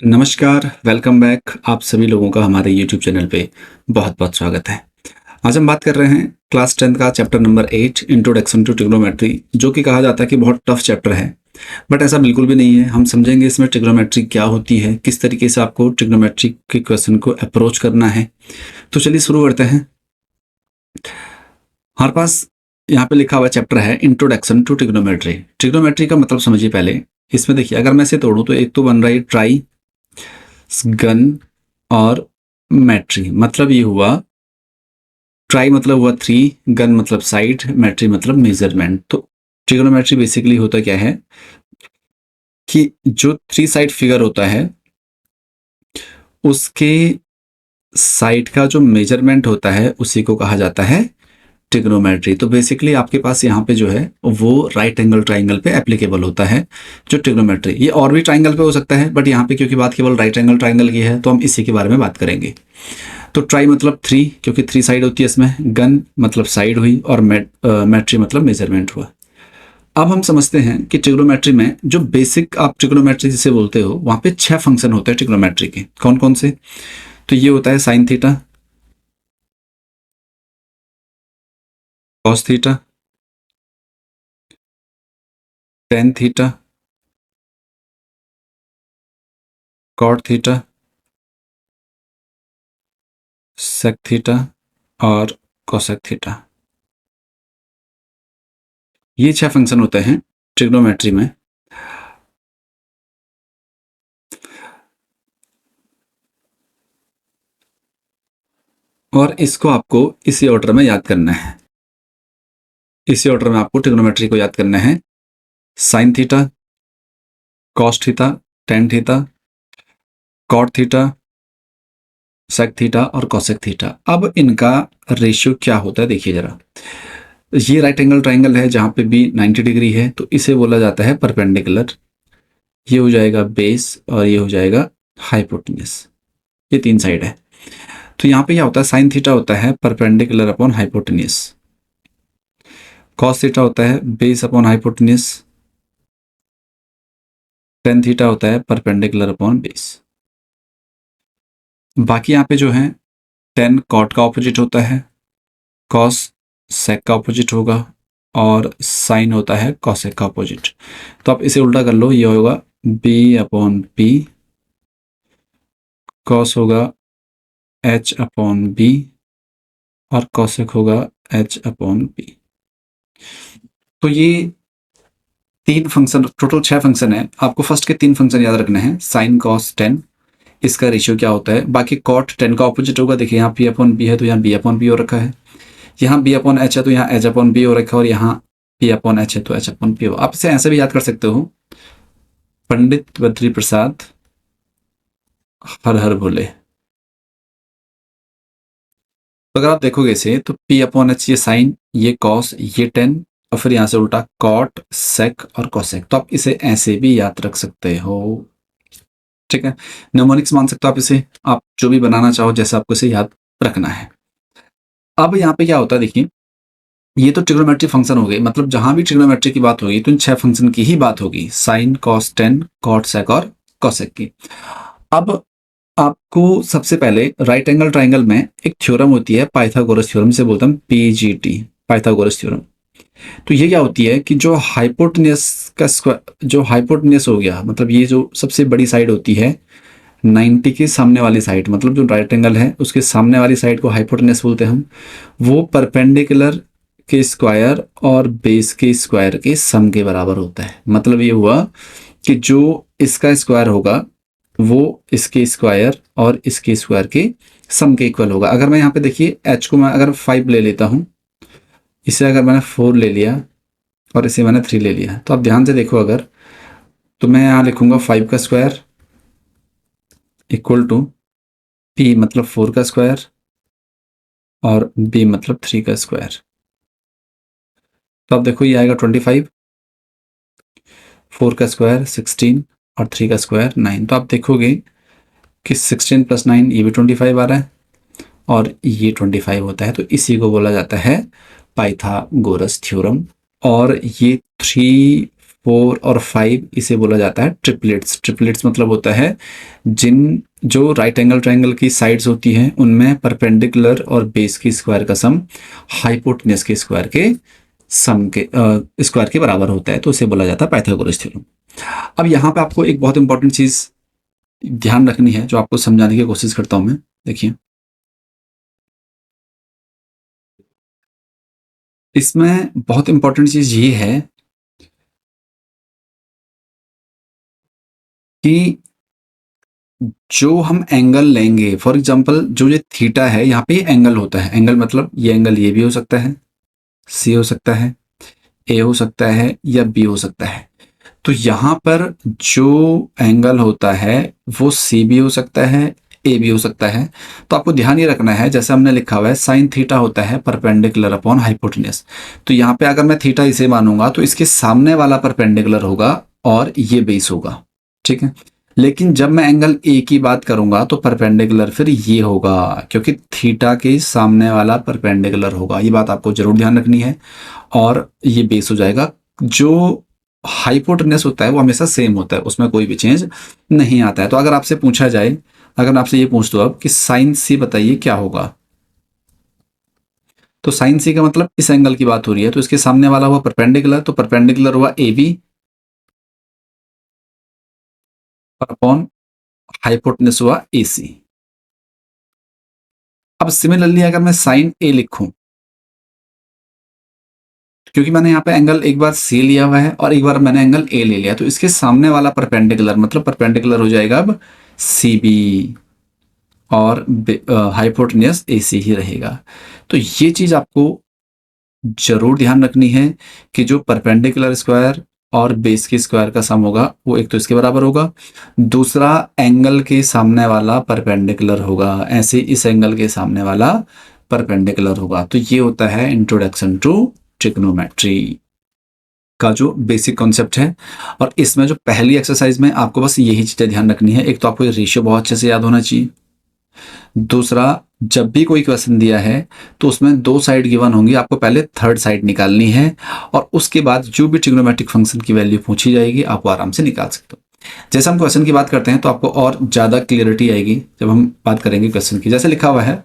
नमस्कार, welcome back. आप सभी लोगों का हमारे यूट्यूब चैनल पे बहुत-बहुत स्वागत है। आज हम बात कर रहे हैं क्लास 10 का chapter number 8 introduction to trigonometry, जो कि कहा जाता है कि बहुत टफ चैप्टर है। बट ऐसा बिल्कुल भी नहीं है। हम समझेंगे इसमें ट्रिग्नोमेट्री क्या होती है, किस तरीके से आपको ट्रिग्नोमेट्री के क्वेश्चन को अप्रोच करना है। तो चलिए शुरू करते हैं। हमारे पास यहाँ पे लिखा हुआ चैप्टर है इंट्रोडक्शन टू ट्रिग्नोमेट्री। ट्रिग्नोमेट्री का मतलब समझिए पहले। इसमें देखिए, अगर मैं इसे तोड़ूं तो एक तो बन रहा है ट्राई, गन और मैट्री। मतलब ये हुआ, ट्राई मतलब हुआ 3, गन मतलब साइड, मैट्री मतलब मेजरमेंट। तो ट्रिगोनोमेट्री बेसिकली होता क्या है कि जो 3 साइड फिगर होता है उसके साइड का जो मेजरमेंट होता है उसी को कहा जाता है ट्रिग्नोमेट्री। तो बेसिकली आपके पास यहाँ पे जो है वो राइट एंगल ट्राइंगल पे एप्लीकेबल होता है जो ट्रिग्नोमेट्री। ये और भी ट्राइंगल पे हो सकता है, बट यहाँ पे क्योंकि बात केवल राइट एंगल ट्राइंगल की है तो हम इसी के बारे में बात करेंगे। तो ट्राई मतलब 3, क्योंकि 3 साइड होती है इसमें। गन मतलब साइड हुई, और मैट्री मतलब मेजरमेंट हुआ। अब हम समझते हैं कि ट्रिग्नोमेट्री में जो बेसिक आप ट्रिग्नोमेट्री जिसे बोलते हो, वहां पे 6 फंक्शन होते हैं ट्रिग्नोमेट्री के। कौन कौन से? तो ये होता है sine theta, cos theta, tan theta, cot theta, sec theta और कोसेक थीटा। ये 6 फंक्शन होते हैं ट्रिग्नोमेट्री में। और इसको आपको इसी ऑर्डर में याद करना है। इसी ऑर्डर में आपको ट्रिग्नोमेट्री को याद करना है। Sine theta, cos theta, tan theta, cot theta, sec theta और कोसेक थीटा। अब इनका रेशियो क्या होता है देखिए जरा। ये राइट एंगल ट्राइंगल है जहां पे भी 90 डिग्री है, तो इसे बोला जाता है परपेंडिकुलर। ये हो जाएगा बेस और ये हो जाएगा हाइपोटेन्यूज। ये 3 साइड है। तो यहाँ पे क्या होता है, साइन थीटा होता है perpendicular upon hypotenuse, cos theta होता है base upon hypotenuse, tan theta होता है परपेंडिकुलर अपॉन बेस। बाकी यहाँ पे जो है, टेन कॉट का ऑपोजिट होता है, कॉस सेक का ऑपोजिट होगा और साइन होता है कॉसेक का ऑपोजिट। तो आप इसे उल्टा कर लो, ये होगा बी अपॉन पी, कॉस होगा एच अपॉन बी और कॉसेक होगा एच अपॉन बी। तो ये 3 फंक्शन, टोटल 6 फंक्शन है। आपको फर्स्ट के 3 फंक्शन याद रखने हैं, साइन कॉस टेन, इसका रेशियो क्या होता है। बाकी कॉट टेन का ऑपोजिट होगा। देखिए यहाँ पी अपॉन बी है तो यहाँ बी अपॉन बी हो रखा है, यहाँ बी अपॉन एच है तो यहाँ एच अपॉन बी हो रखा है, और यहाँ पी अपॉन एच है तो एच अपॉन पी हो। आप इसे ऐसे भी याद कर सकते हो, पंडित बद्री प्रसाद हर हर भोले। तो अगर आप देखोगे इसे तो पी अपॉन एच, ये साइन, ये कॉस, ये टेन, और फिर यहाँ से उल्टा कॉट सेक और कोसेक। तो आप इसे ऐसे भी याद रख सकते हो। ठीक है, न्यूमोनिक्स मान सकते हो आप इसे, आप जो भी बनाना चाहो जैसे आपको इसे याद रखना है। अब यहाँ पे क्या होता है देखिए, ये तो ट्रिग्नोमेट्री फंक्शन हो गए, मतलब जहां भी ट्रिग्नोमेट्री की बात होगी तो इन 6 फंक्शन की ही बात होगी, sine cos tan cot sec और कोसेक की। अब आपको सबसे पहले राइट एंगल ट्राइंगल में एक थ्योरम होती है पाइथागोरस थ्योरम, से बोलते हैं पीजीटी, पाइथागोरस थ्योरम। तो ये क्या होती है कि जो हाइपोटेन्यूज का स्क्वायर, जो हाइपोटेन्यूज हो गया, मतलब ये जो सबसे बड़ी साइड होती है 90 के सामने वाली साइड, मतलब जो राइट एंगल है उसके सामने वाली साइड को हाइपोटेन्यूज बोलते हैं हम। वो परपेंडिकुलर के स्क्वायर और बेस के स्क्वायर के सम के बराबर होता है। मतलब ये हुआ कि जो इसका स्क्वायर होगा वो इसके स्क्वायर और इसके स्क्वायर के सम के इक्वल होगा। अगर मैं यहाँ पे देखिए h को मैं अगर 5 ले लेता हूँ, इसे अगर मैंने 4 ले लिया और इसे मैंने 3 ले लिया, तो आप ध्यान से देखो अगर, तो मैं यहाँ लिखूंगा 5 का स्क्वायर इक्वल टू p मतलब 4 का स्क्वायर और b मतलब 3 का स्क्वायर। तो आप देखो ये आएगा 25, 4 का स्क्वायर 16 और 3 का स्क्वायर 9। तो आप देखोगे कि 16 + 9 ये भी 25 आ रहा है और ये 25 होता है। तो इसी को बोला जाता है पाइथागोरस थ्योरम। और ये 3 4 और 5 इसे बोला जाता है ट्रिपलेट्स। ट्रिपलेट्स मतलब होता है जिन जो राइट एंगल ट्रायंगल की साइड्स होती हैं उनमें परपेंडिकुलर और बेस की स्क्वायर का सम हाइपोटेन्यूज के स्क्वायर के सम के स्क्वायर के बराबर होता है, तो उसे बोला जाता है पाइथागोरस थ्योरम। अब यहाँ पे आपको एक बहुत इंपॉर्टेंट चीज ध्यान रखनी है जो आपको समझाने की कोशिश करता हूं मैं। देखिए, इसमें बहुत इंपॉर्टेंट चीज ये है कि जो हम एंगल लेंगे, फॉर एग्जांपल जो ये थीटा है, यहाँ पे एंगल होता है। एंगल मतलब ये एंगल ये भी हो सकता है, सी हो सकता है, ए हो सकता है या बी हो सकता है। तो यहाँ पर जो एंगल होता है वो सी भी हो सकता है, ए भी हो सकता है। तो आपको ध्यान ये रखना है, जैसे हमने लिखा हुआ है साइन थीटा होता है परपेंडिकुलर अपॉन हाइपोटेन्यूज। तो यहाँ पे अगर मैं थीटा इसे मानूंगा तो इसके सामने वाला परपेंडिकुलर होगा और ये बेस होगा, ठीक है। लेकिन जब मैं एंगल ए की बात करूंगा तो परपेंडिकुलर फिर ये होगा, क्योंकि थीटा के सामने वाला परपेंडिकुलर होगा। ये बात आपको जरूर ध्यान रखनी है। और ये बेस हो जाएगा। जो हाइपोटेन्यूज होता है वो हमेशा सेम होता है, उसमें कोई भी चेंज नहीं आता है। तो अगर आपसे पूछा जाए, अगर मैं आपसे ये पूछ दो अब कि साइन सी बताइए क्या होगा, तो साइन सी का मतलब इस एंगल की बात हो रही है, तो इसके सामने वाला हुआ परपेंडिकुलर, तो परपेंडिकुलर हुआ ए बी अपॉन हाइपोटेन्यूज हुआ ए सी। अब सिमिलरली अगर मैं साइन ए लिखूं, क्योंकि मैंने यहाँ पे एंगल एक बार सी लिया हुआ है और एक बार मैंने एंगल ए ले लिया, तो इसके सामने वाला परपेंडिकुलर मतलब परपेंडिकुलर हो जाएगा अब सी बी और हाइपोटेन्यूज ए सी ही रहेगा। तो ये चीज आपको जरूर ध्यान रखनी है कि जो परपेंडिकुलर स्क्वायर और बेस के स्क्वायर का सम होगा वो एक तो इसके बराबर होगा, दूसरा एंगल के सामने वाला परपेंडिकुलर होगा, ऐसे इस एंगल के सामने वाला परपेंडिकुलर होगा। तो ये होता है इंट्रोडक्शन टू ट्रिग्नोमेट्री का जो बेसिक कॉन्सेप्ट है। और इसमें जो पहली एक्सरसाइज में आपको बस यही चीजें ध्यान रखनी है। एक तो आपको ये रेशियो बहुत अच्छे से याद होना चाहिए, दूसरा जब भी कोई क्वेश्चन दिया है तो उसमें दो साइड गिवन होंगी, आपको पहले थर्ड साइड निकालनी है और उसके बाद जो भी ट्रिग्नोमेट्रिक फंक्शन की वैल्यू पूछी जाएगी आप वो आराम से निकाल सकते हो। जैसे हम क्वेश्चन की बात करते हैं तो आपको और ज्यादा क्लियरिटी आएगी जब हम बात करेंगे क्वेश्चन की। जैसे लिखा हुआ है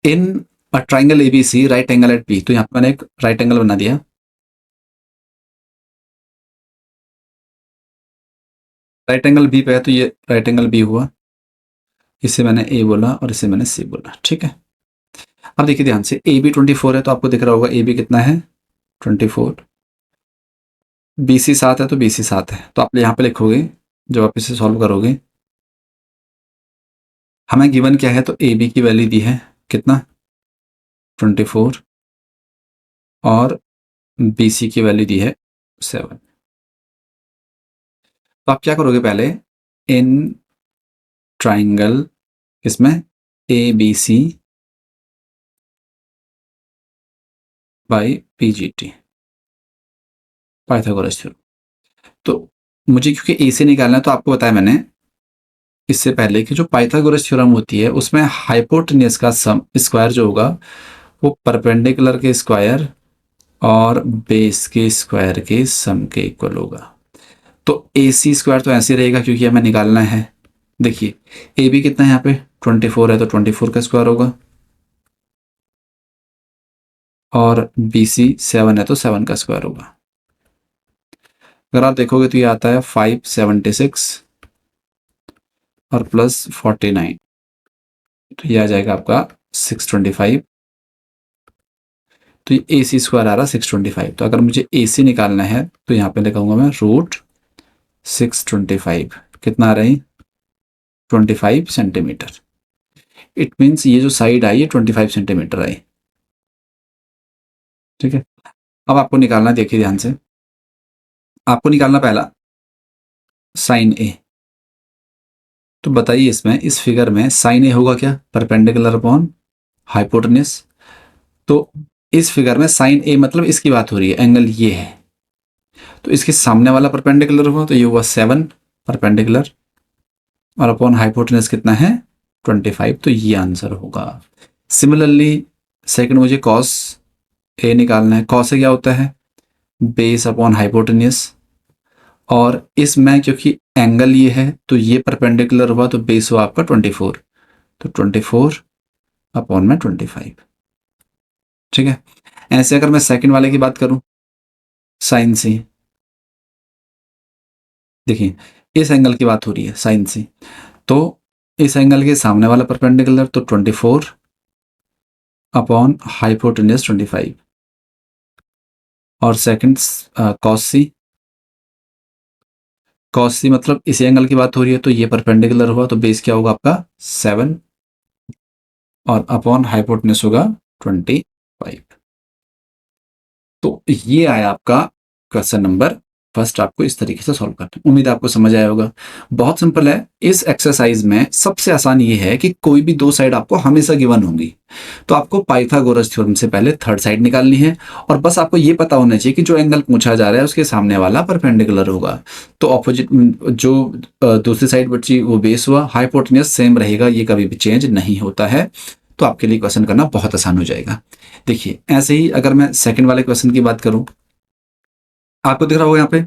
in a triangle ABC right angle at B, तो यहाँ पर मैंने एक राइट एंगल बना दिया। राइट एंगल बी पे है तो ये राइट एंगल बी हुआ, इसे मैंने ए बोला और इसे मैंने सी बोला, ठीक है। अब देखिए ध्यान से, ए बी 24 है तो आपको दिख रहा होगा ए बी कितना है 24, बी सी 7 है तो बी सी 7 है। तो आप यहाँ पे लिखोगे, जब आप इसे सॉल्व करोगे, हमें गिवन क्या है, तो ए बी की वैल्यू दी है कितना 24 और बी सी की वैल्यू दी है 7। तो आप क्या करोगे, पहले इन ट्राइंगल इसमें A B C by P G T Pythagoras theorem. तो मुझे क्योंकि ए से निकालना है तो आपको बताया मैंने इससे पहले कि जो पाइथागोरस थ्योरम होती है उसमें हाइपोटेन्यूज का सम स्क्वायर जो होगा वो परपेंडिकुलर के स्क्वायर और बेस के स्क्वायर के सम के इक्वल होगा। तो ए सी स्क्वायर तो ऐसे रहेगा क्योंकि हमें निकालना है। देखिए ए बी कितना है यहाँ पे 24 है तो 24 का स्क्वायर होगा और बी सी 7 है तो 7 का स्क्वायर होगा। अगर आप देखोगे तो ये आता है 576 और प्लस 49, तो ये आ जाएगा आपका 625। तो ये ए सी स्क्वायर आ रहा 625। तो अगर मुझे ए सी निकालना है तो यहाँ पे लिखूंगा मैं रूट 625, कितना आ रहा है 25 सेंटीमीटर। इट मीन्स ये जो साइड आई है 25 सेंटीमीटर आई, ठीक है। अब आपको निकालना, देखिए ध्यान से, आपको निकालना पहला साइन ए। तो बताइए इसमें इस फिगर में साइन ए होगा क्या, परपेंडिकुलर अपॉन हाइपोटेन्यूज। तो इस फिगर में साइन ए मतलब इसकी बात हो रही है, एंगल ये है, तो इसके सामने वाला परपेंडिकुलर हुआ तो ये हुआ 7 परपेंडिकुलर और अपॉन हाइपोटेन्यूज कितना है 25, तो ये आंसर होगा। सिमिलरली सेकंड मुझे कॉस ए निकालना है। कॉस ए क्या होता है बेस अपॉन हाइपोटेन्यूस, और इसमें क्योंकि एंगल ये है तो ये परपेंडिकुलर हुआ तो बेस हुआ आपका 24, तो 24 अपॉन में 25। ठीक है। ऐसे अगर मैं सेकंड वाले की बात करूं, साइन सी, देखिए इस एंगल की बात हो रही है साइन सी, तो इस एंगल के सामने वाला परपेंडिकुलर तो 24 अपॉन हाइपोटेन्यूस 25, और सेकंड कॉस सी, कॉस सी मतलब इस एंगल की बात हो रही है तो ये परपेंडिकुलर हुआ तो बेस क्या होगा आपका 7, और अपॉन हाइपोटेन्यूस होगा 25। तो ये आया आपका क्वेश्चन नंबर फर्स्ट। आपको इस तरीके से सॉल्व करना है, उम्मीद आपको समझ आया होगा। बहुत सिंपल है। इस एक्सरसाइज में सबसे आसान ये है कि कोई भी दो साइड आपको हमेशा गिवन होंगी, तो आपको पाइथागोरस थ्योरम से पहले थर्ड साइड निकालनी है, और बस आपको ये पता होना चाहिए कि जो एंगल पूछा जा रहा है उसके सामने वाला परपेंडिकुलर होगा। तो ऑपोजिट जो दूसरी साइड बची वो बेस हुआ, हाइपोटेन्यूस सेम रहेगा, ये कभी भी चेंज नहीं होता है। तो आपके लिए क्वेश्चन करना बहुत आसान हो जाएगा। देखिए ऐसे ही अगर मैं सेकंड वाले क्वेश्चन की बात करूं, आपको दिख रहा होगा यहाँ पे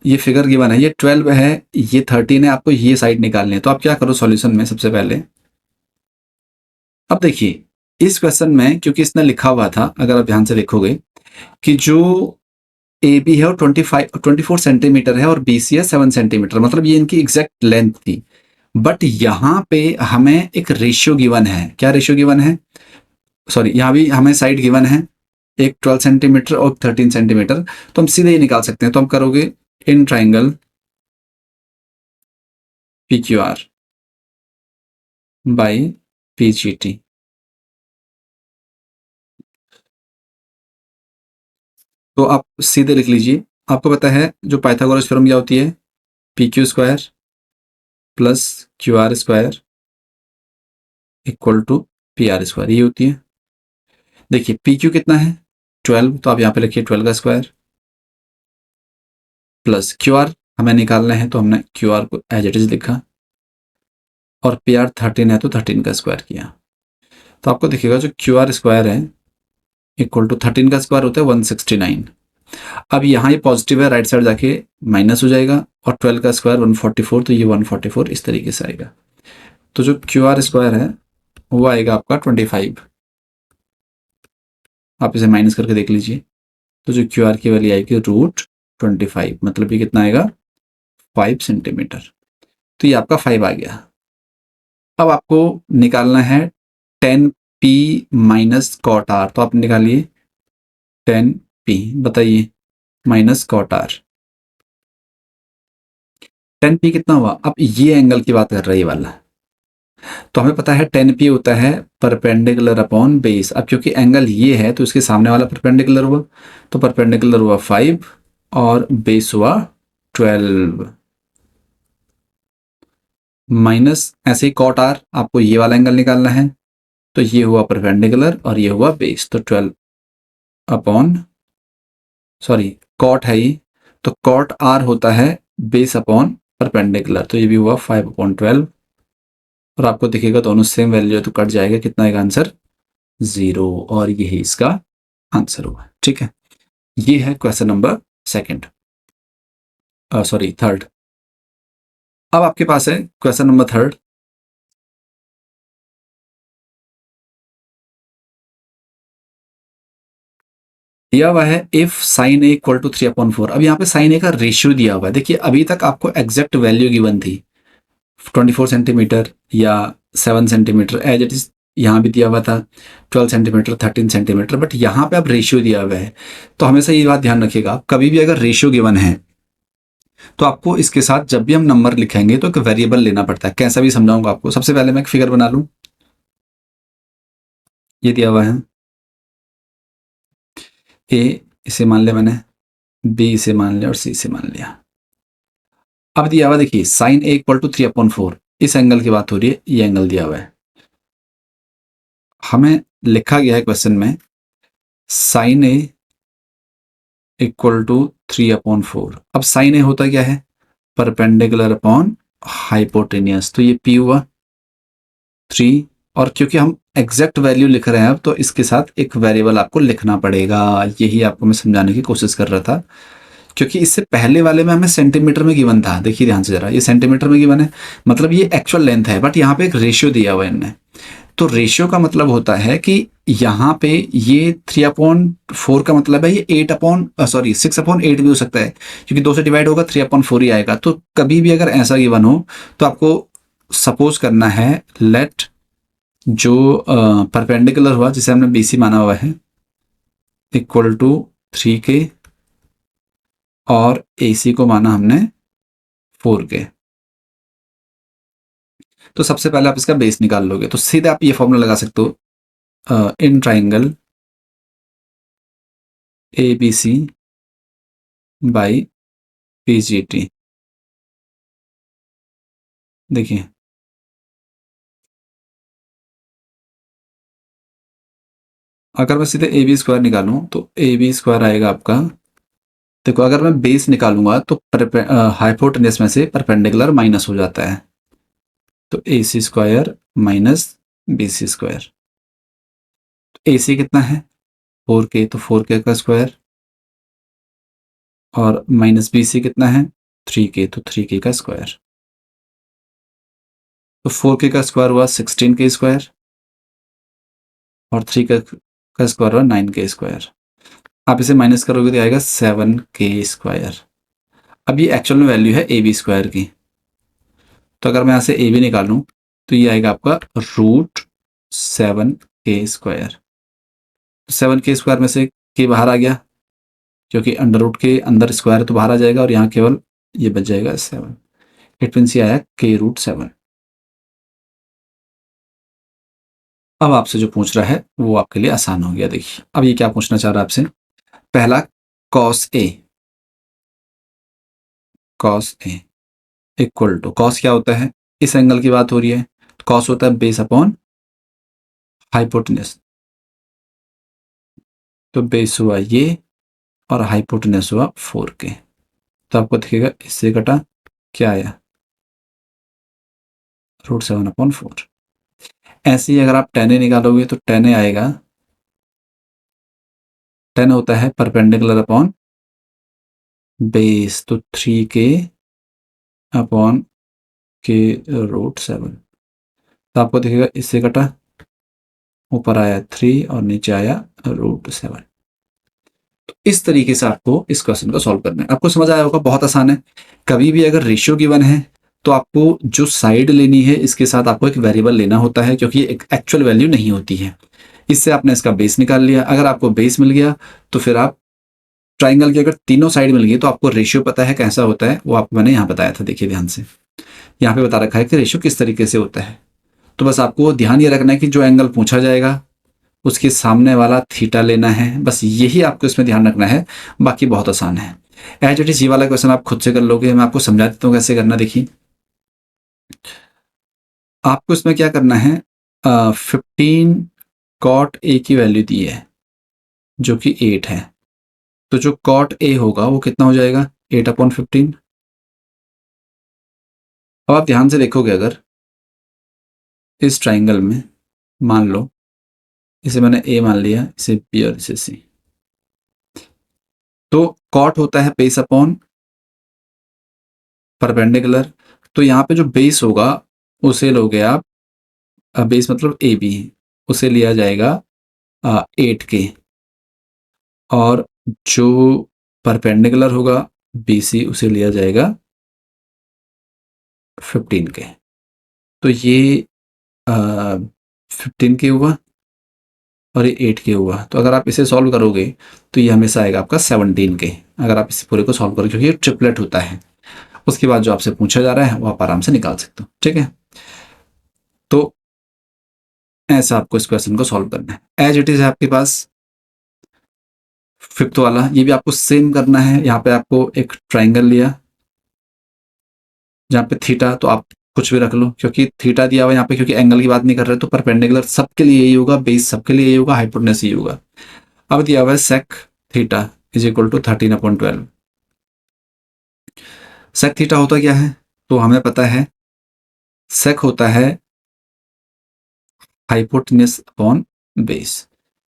ये फिगर गिवन है, ये 12 है, ये 13 है, आपको ये साइड निकालनी है। तो आप क्या करो सॉल्यूशन में, सबसे पहले अब देखिए इस क्वेश्चन में क्योंकि इसने लिखा हुआ था, अगर आप ध्यान से देखोगे कि जो ए बी है वो 24 सेंटीमीटर है और बी सी है 7 सेंटीमीटर, मतलब ये इनकी एग्जैक्ट लेंथ थी। बट यहाँ पे हमें एक रेशियो गिवन है। क्या रेशियो गिवन है? सॉरी, यहाँ भी हमें साइड गिवन है, एक 12 सेंटीमीटर और 13 सेंटीमीटर। तो हम सीधे ही निकाल सकते हैं। तो हम करोगे in triangle P Q R by P G T. तो आप सीधे लिख लीजिए, आपको पता है जो पाइथागोरस थ्योरम क्या होती है, P Q square plus Q R square equal to P R square, ये होती है। देखिए पी क्यू कितना है 12, तो आप यहाँ पे लिखिए 12 का स्क्वायर, प्लस क्यू आर हमें निकालना है तो हमने क्यू आर को एज इट इज लिखा, और पी आर 13 है तो 13 का स्क्वायर किया। तो आपको दिखेगा जो क्यू आर स्क्वायर है इक्वल टू 13 का स्क्वायर होता है 169। अब यहाँ ये पॉजिटिव है, राइट साइड जाके माइनस हो जाएगा, और 12 का स्क्वायर 144, तो ये 144 इस तरीके से आएगा। तो जो क्यू आर स्क्वायर है वो आएगा आपका 25। आप इसे माइनस करके देख लीजिए, तो जो क्यू आर की वैल्यू आएगी √25, मतलब ये कितना आएगा 5 सेंटीमीटर। तो ये आपका 5 आ गया। अब आपको निकालना है 10p माइनस कॉट आर, तो आप निकालिए 10p, बताइए माइनस कॉट आर। 10p कितना हुआ? अब ये एंगल की बात कर रहा है ये वाला, तो हमें पता है 10p होता है परपेंडिकुलर अपॉन बेस। अब क्योंकि एंगल ये है तो इसके सामने वाला परपेंडिकुलर हुआ, तो परपेंडिकुलर हुआ 5 और बेस हुआ 12 माइनस, ऐसे ही कॉट आर, आपको ये वाला एंगल निकालना है, तो ये हुआ परपेंडिकुलर और ये हुआ बेस, तो 12 अपॉन, सॉरी कॉट है ये, तो कॉट आर होता है बेस अपॉन परपेंडिकुलर, तो ये भी हुआ 5/12, और आपको दिखेगा दोनों सेम वैल्यू है तो कट जाएगा, कितना आएगा आंसर 0, और यही इसका आंसर हुआ। ठीक है, ये है question number second, sorry third. अब आपके पास है क्वेश्चन नंबर थर्ड। दिया हुआ है if sine A equal to 3/4। अब यहाँ पे साइन ए का रेशियो दिया हुआ है। देखिए अभी तक आपको एग्जैक्ट वैल्यू गिवन थी 24 सेंटीमीटर या 7 सेंटीमीटर, एज इट इज यहाँ भी दिया हुआ था 12 सेंटीमीटर 13 सेंटीमीटर, बट यहाँ पे अब रेशियो दिया हुआ है। तो हमेशा ये बात ध्यान रखिएगा, कभी भी अगर रेशियो गिवन है तो आपको इसके साथ जब भी हम नंबर लिखेंगे तो एक वेरिएबल लेना पड़ता है। कैसा भी समझाऊंगा आपको। सबसे पहले मैं एक फिगर बना लूं, ये दिया हुआ है ए, इसे मान लिया मैंने, बी इसे मान लिया और सी इसे मान लिया। अब दिया हुआ देखिए साइन ए इक्वल टू 3/4, इस एंगल की बात हो रही है, ये एंगल दिया हुआ है। हमें लिखा गया है क्वेश्चन में साइन ए इक्वल टू 3/4। अब साइन ए होता क्या है, परपेंडिकुलर अपॉन हाइपोटेनियस, तो ये पी हुआ 3, और क्योंकि हम एग्जैक्ट वैल्यू लिख रहे हैं आप, तो इसके साथ एक वेरिएबल आपको लिखना पड़ेगा। यही आपको मैं समझाने की कोशिश कर रहा था, क्योंकि इससे पहले वाले में हमें सेंटीमीटर में गिवन था। देखिए ध्यान से जरा, ये सेंटीमीटर में गिवन है, मतलब ये एक्चुअल लेंथ है, बट यहाँ पे एक रेशियो दिया हुआ है इनने। तो रेशियो का मतलब होता है कि यहाँ पे ये 3/4 का मतलब है ये 6/8 भी हो सकता है, क्योंकि 2 से डिवाइड होगा 3/4 ही आएगा। तो कभी भी अगर ऐसा गिवन हो तो आपको सपोज करना है, लेट जो परपेंडिकुलर हुआ जिसे हमने BC माना हुआ है इक्वल टू 3K, और AC को माना हमने 4K। तो सबसे पहले आप इसका बेस निकाल लोगे, तो सीधे आप ये फॉर्मूला लगा सकते हो, in triangle ABC by PGT। देखिए अगर मैं सीधे AB² निकालूं तो AB² आएगा आपका, देखो अगर मैं बेस निकालूंगा तो हाइपोटेनस में से परपेंडिकुलर माइनस हो जाता है, तो AC² माइनस BC²। AC कितना है 4K, तो 4K का स्क्वायर, और माइनस BC कितना है 3K, तो 3K का स्क्वायर। तो 4K का स्क्वायर हुआ 16K स्क्वायर, और 3K का स्क्वायर हुआ 9K स्क्वायर। आप इसे माइनस करोगे तो आएगा 7K स्क्वायर। अब ये एक्चुअल में वैल्यू है AB² की, तो अगर मैं यहाँ से AB निकालूं तो ये आएगा आपका √7K²। 7K² में से K बाहर आ गया, क्योंकि अंडर रूट के अंदर स्क्वायर तो बाहर आ जाएगा, और यहाँ केवल ये बच जाएगा 7। इट मीन्स ये आया K√7। अब आपसे जो पूछ रहा है वो आपके लिए आसान हो गया। देखिए अब ये क्या पूछना चाह रहा है आपसे, पहला cos A equal to, cos क्या होता है, इस एंगल की बात हो रही है, तो cos होता है बेस अपॉन हाइपोटेनस। तो बेस हुआ ये और हाइपोटेनस हुआ 4K। तो आपको दिखेगा इससे कटा क्या आया, √7/4। ऐसे ही अगर आप tan A निकालोगे तो tan A आएगा, tan होता है परपेंडिकुलर अपॉन बेस, तो 3K/K√7। तो आपको दिखेगा इससे कटा, ऊपर आया 3 और नीचे आया √7। तो इस तरीके से आपको इस क्वेश्चन को सॉल्व करना है। आपको समझ आया होगा, बहुत आसान है। कभी भी अगर रेशियो गिवन है तो आपको जो साइड लेनी है इसके साथ आपको एक वेरिएबल लेना होता है, क्योंकि एक एक्चुअल वैल्यू नहीं होती है। इससे आपने इसका बेस निकाल लिया। अगर आपको बेस मिल गया तो फिर आप ट्राइंगल की अगर तीनों साइड मिल गई तो आपको रेशियो पता है कैसा होता है, वो आपको मैंने यहाँ बताया था। देखिए ध्यान से, यहाँ पे बता रखा है कि रेशियो किस तरीके से होता है। तो बस आपको ध्यान ये रखना है कि जो एंगल पूछा जाएगा उसके सामने वाला थीटा लेना है, बस यही आपको इसमें ध्यान रखना है। बाकी बहुत आसान है। एज इट इज ये वाला क्वेश्चन आप खुद से कर लोगे, मैं आपको समझा देता हूँ कैसे करना। देखिए आपको इसमें क्या करना है, 15 cot A की वैल्यू दी है जो कि 8 है, तो जो cot A होगा वो कितना हो जाएगा 8/15। अब आप ध्यान से देखोगे, अगर इस ट्राइंगल में मान लो इसे मैंने A मान लिया, इसे B और इसे C, तो cot होता है बेस अपॉन परपेंडिकुलर। तो यहाँ पे जो बेस होगा उसे लोगे आप, बेस मतलब AB, उसे लिया जाएगा 8K, और जो परपेंडिकुलर होगा BC उसे लिया जाएगा 15K। तो ये 15K हुआ और ये 8K हुआ। तो अगर आप इसे सॉल्व करोगे तो ये हमेशा आएगा आपका 17K, अगर आप इस पूरे को सॉल्व करोगे, क्योंकि ये ट्रिपलेट होता है। उसके बाद जो आपसे पूछा जा रहा है वो आप आराम से निकाल सकते हो। ठीक है, तो ऐसा आपको इस क्वेश्चन को सॉल्व करना है। एज इट इज है आपके पास फिफ्थ वाला, ये भी आपको सेम करना है। यहाँ पे आपको एक ट्राइंगल लिया जहाँ पे थीटा, तो आप कुछ भी रख लो, क्योंकि थीटा दिया हुआ यहाँ पे, क्योंकि एंगल की बात नहीं कर रहे, तो परपेंडिकुलर सबके लिए यही होगा, बेस सबके लिए यही होगा, हाइपोटेनस यही होगा। अब दिया हुआ है sec theta is equal to 13/12। Sec theta होता क्या है, तो हमें पता है सेक होता है हाइपोटेन्यूज अपॉन बेस।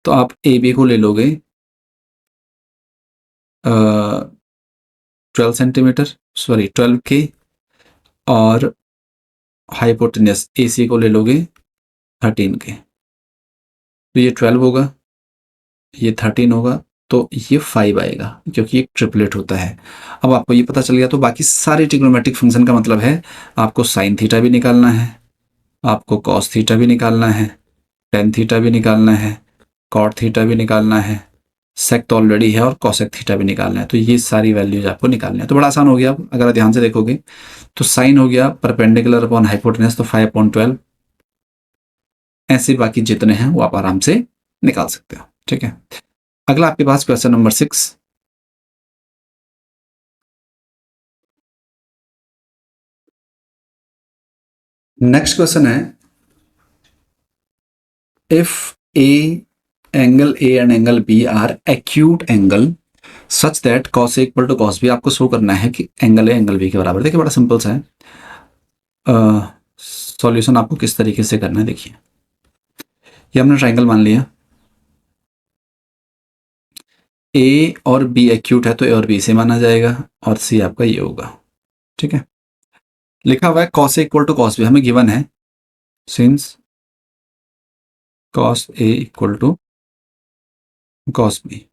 तो आप ए बी को ले लोगे 12 सेंटीमीटर, सॉरी 12 के, और हाइपोटेन्यूज ए सी को ले लोगे 13 के। तो ये 12 होगा, ये 13 होगा, तो ये 5 आएगा क्योंकि एक ट्रिपलेट होता है। अब आपको ये पता चल गया तो बाकी सारे ट्रिग्नोमेट्रिक फंक्शन का मतलब है आपको साइन थीटा भी निकालना है, आपको कॉस थीटा भी निकालना है, टेन थीटा भी निकालना है, कॉट थीटा भी निकालना है, सेक तो ऑलरेडी है, और कॉसेक थीटा भी निकालना है। तो ये सारी वैल्यूज आपको निकालनी है। तो बड़ा आसान हो गया। अब अगर ध्यान से देखोगे तो साइन हो गया परपेंडिकुलर अपॉन हाइपोटेन्यूज, तो 5/12। ऐसे बाकी जितने हैं वो आप आराम से निकाल सकते हो। ठीक है, अगला आपके पास क्वेश्चन नंबर 6। नेक्स्ट क्वेश्चन है, if A angle A and angle B are acute angle such that cos A equal to cos B, आपको शो करना है कि एंगल ए एंगल बी के बराबर। देखिए बड़ा सिंपल सा है। सॉल्यूशन आपको किस तरीके से करना है, देखिए ये हमने ट्राइंगल मान लिया, ए और बी एक्यूट है तो ए और बी से माना जाएगा, और सी आपका ये होगा। ठीक है, लिखा हुआ है cos A equal to cos B, हमें गिवन है since cos A equal to cos B,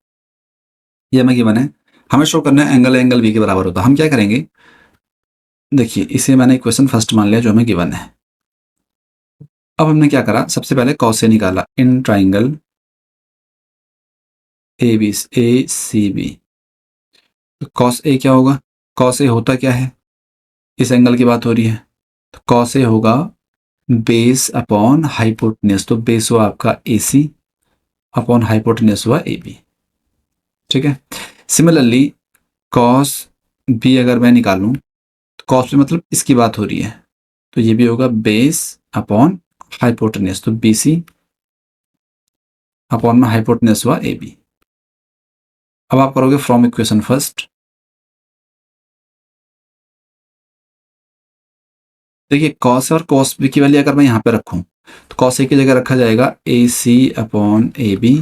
ये हमें गिवन है। हमें शो करना है एंगल एंगल बी के बराबर होता है। हम क्या करेंगे, देखिए इसे मैंने इक्वेशन फर्स्ट मान लिया जो हमें गिवन है। अब हमने क्या करा, सबसे पहले कॉस ए निकाला in triangle A C B. तो कॉस ए क्या होगा, कॉस ए होता क्या है, इस एंगल की बात हो रही है, तो कॉस ए होगा बेस अपॉन हाइपोटेन्यूज। तो बेस हुआ आपका ए सी अपॉन हाइपोटेन्यूज हुआ ए बी। ठीक है, सिमिलरली कॉस बी अगर मैं निकालूं तो कॉस बी मतलब इसकी बात हो रही है, तो ये भी होगा बेस अपॉन हाइपोटेन्यूज, तो बी सी अपॉन में हाइपोटेन्यूज हुआ ए बी। अब आप करोगे फ्रॉम इक्वेशन फर्स्ट। देखिए कॉस और कॉस बी की वैल्यू अगर मैं यहाँ पे रखूं तो कॉस ए की जगह रखा जाएगा A C upon A B,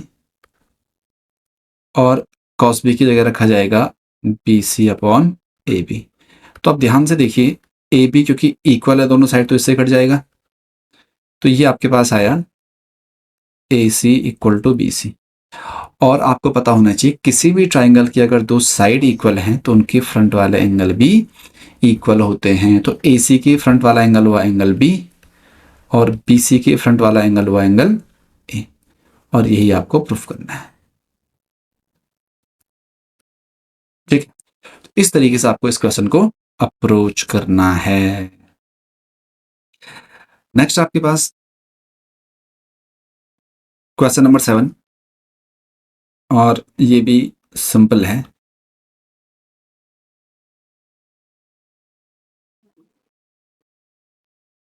और कॉस बी की जगह रखा जाएगा B C upon A B. तो आप ध्यान से देखिए ए बी क्योंकि इक्वल है दोनों साइड तो इससे कट जाएगा, तो ये आपके पास आया ए सी इक्वल टू बी सी। और आपको पता होना चाहिए किसी भी ट्राइंगल की अगर दो साइड इक्वल हैं तो उनके फ्रंट वाले एंगल भी इक्वल होते हैं। तो ए सी के फ्रंट वाला एंगल हुआ एंगल बी, और बी सी के फ्रंट वाला एंगल हुआ एंगल ए, और यही आपको प्रूफ करना है। ठीक है, इस तरीके से आपको इस क्वेश्चन को अप्रोच करना है। नेक्स्ट आपके पास क्वेश्चन नंबर 7, और ये भी सिंपल है।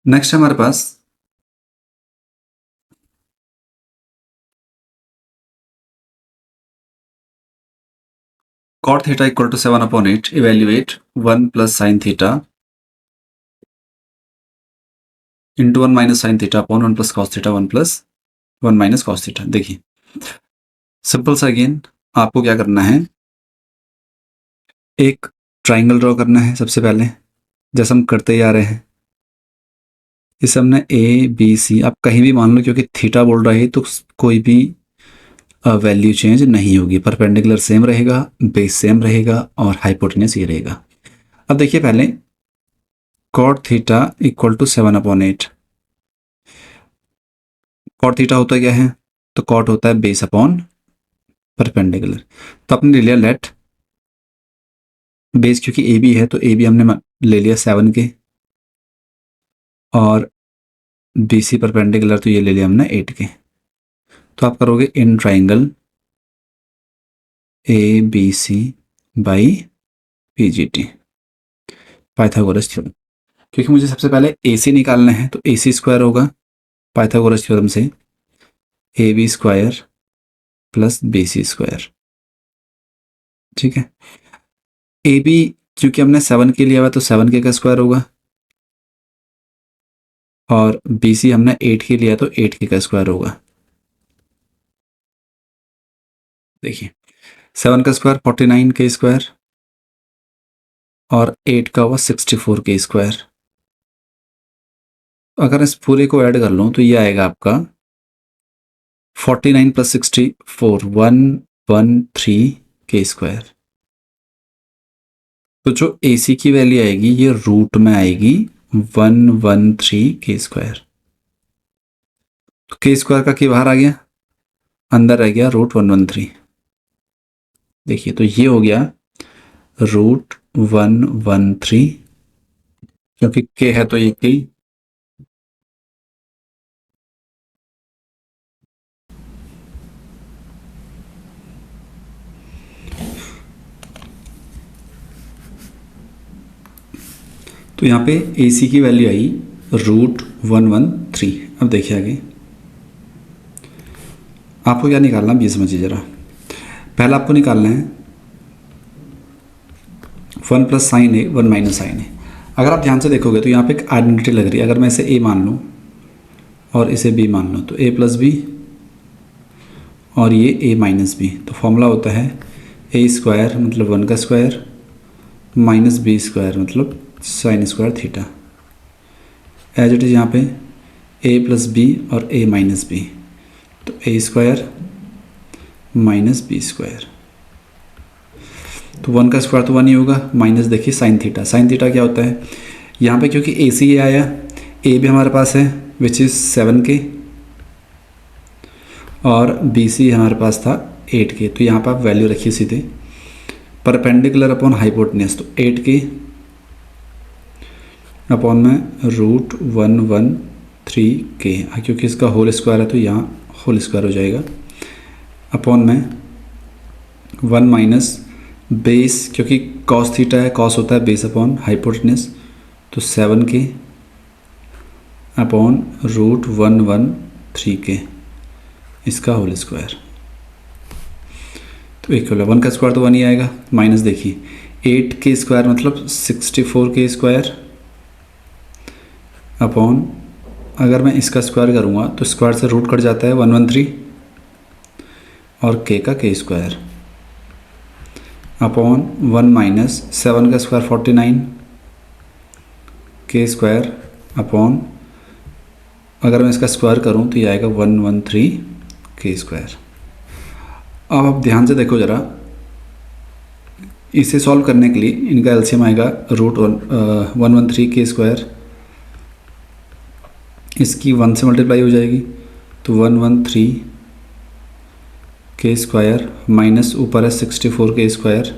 नेक्स्ट हमारे पास cot theta equal to 7/8, evaluate 1 plus sin theta into 1 minus sin theta upon 1 plus cos theta 1 plus 1 minus cos theta। देखिए सिंपल सा, अगेन आपको क्या करना है, एक ट्राइंगल ड्रॉ करना है सबसे पहले, जैसे हम करते ही आ रहे हैं। इसे हमने ए बी सी, आप कहीं भी मान लो क्योंकि थीटा बोल रहा है तो कोई भी वैल्यू चेंज नहीं होगी, परपेंडिकुलर सेम रहेगा, बेस सेम रहेगा, और हाइपोटेन्यूज ये रहेगा। अब देखिए पहले cot theta equal to 7/8। cot theta होता क्या है, तो cot होता है बेस अपॉन परपेंडिकुलर। तो आपने ले लिया लेट बेस, क्योंकि ए बी है तो ए बी हमने ले लिया 7 के, और बी सी परपेंडिकुलर तो ये ले लिया हमने 8 के। तो आप करोगे in triangle A B C by P G T, Pythagoras theorem. क्योंकि मुझे सबसे पहले ए सी निकालना है तो ए सी स्क्वायर होगा पाइथागोरस थ्योरम से A B square plus B C square. ठीक है, ए बी क्योंकि हमने 7 के लिया हुआ तो 7 के का स्क्वायर होगा, और बी सी हमने 8 के लिया तो 8 का स्क्वायर होगा। देखिए 7 का स्क्वायर 49 के स्क्वायर और 8 का हुआ 64 के स्क्वायर। अगर इस पूरे को ऐड कर लूँ तो ये आएगा आपका 49 + 64 113 के स्क्वायर। तो जो ए सी की वैल्यू आएगी ये रूट में आएगी 113 के स्क्वायर। तो के स्क्वायर का के बाहर आ गया, अंदर रह गया √113। देखिए तो ये हो गया √113, क्योंकि के है तो ये के। तो यहाँ पे ए सी की वैल्यू आई √113। अब देखिए आगे आपको क्या निकालना है, ये समझिए ज़रा। पहला आपको निकालना है 1 + sin a 1 - sin a। अगर आप ध्यान से देखोगे तो यहाँ पे एक आइडेंटिटी लग रही है। अगर मैं इसे a मान लूँ और इसे b मान लूँ तो a + b और ये a - b, तो फॉर्मूला होता है a² मतलब 1 का स्क्वायर माइनस b² मतलब sin square theta. As it is यहाँ पे a + b और a - b, तो a² माइनस b²। तो 1 का स्क्वायर तो 1 ही होगा, माइनस देखिए साइन थीटा। साइन थीटा क्या होता है यहाँ पे, क्योंकि ए सी आया, ए भी हमारे पास है विच इज़ 7 के और बी सी हमारे पास था 8 के। तो यहाँ पर आप वैल्यू रखिए सीधे परपेंडिकुलर अपॉन हाइपोटेन्यूज, तो 8 के अपॉन में √113 के, क्योंकि इसका होल स्क्वायर है तो यहाँ होल स्क्वायर हो जाएगा, अपॉन में 1 माइनस बेस, क्योंकि कॉस थीटा है, कॉस होता है बेस अपॉन हाइपोटेन्यूज, तो 7 के अपॉन √113 के, इसका होल स्क्वायर। तो इक्वल 1 का स्क्वायर तो 1 ही आएगा, माइनस देखिए 8 के स्क्वायर मतलब 64 के स्क्वायर अपॉन, अगर मैं इसका स्क्वायर करूँगा तो स्क्वायर से रूट कट जाता है 113 और के का के स्क्वायर अपॉन 1 माइनस 7 का स्क्वायर 49 के स्क्वायर अपॉन, अगर मैं इसका स्क्वायर करूं तो ये आएगा 113 के स्क्वायर। अब आप ध्यान से देखो ज़रा, इसे सॉल्व करने के लिए इनका एलसीएम आएगा √113 के स्क्वायर, इसकी 1 से मल्टीप्लाई हो जाएगी तो 113 के स्क्वायर माइनस ऊपर है 64 के स्क्वायर,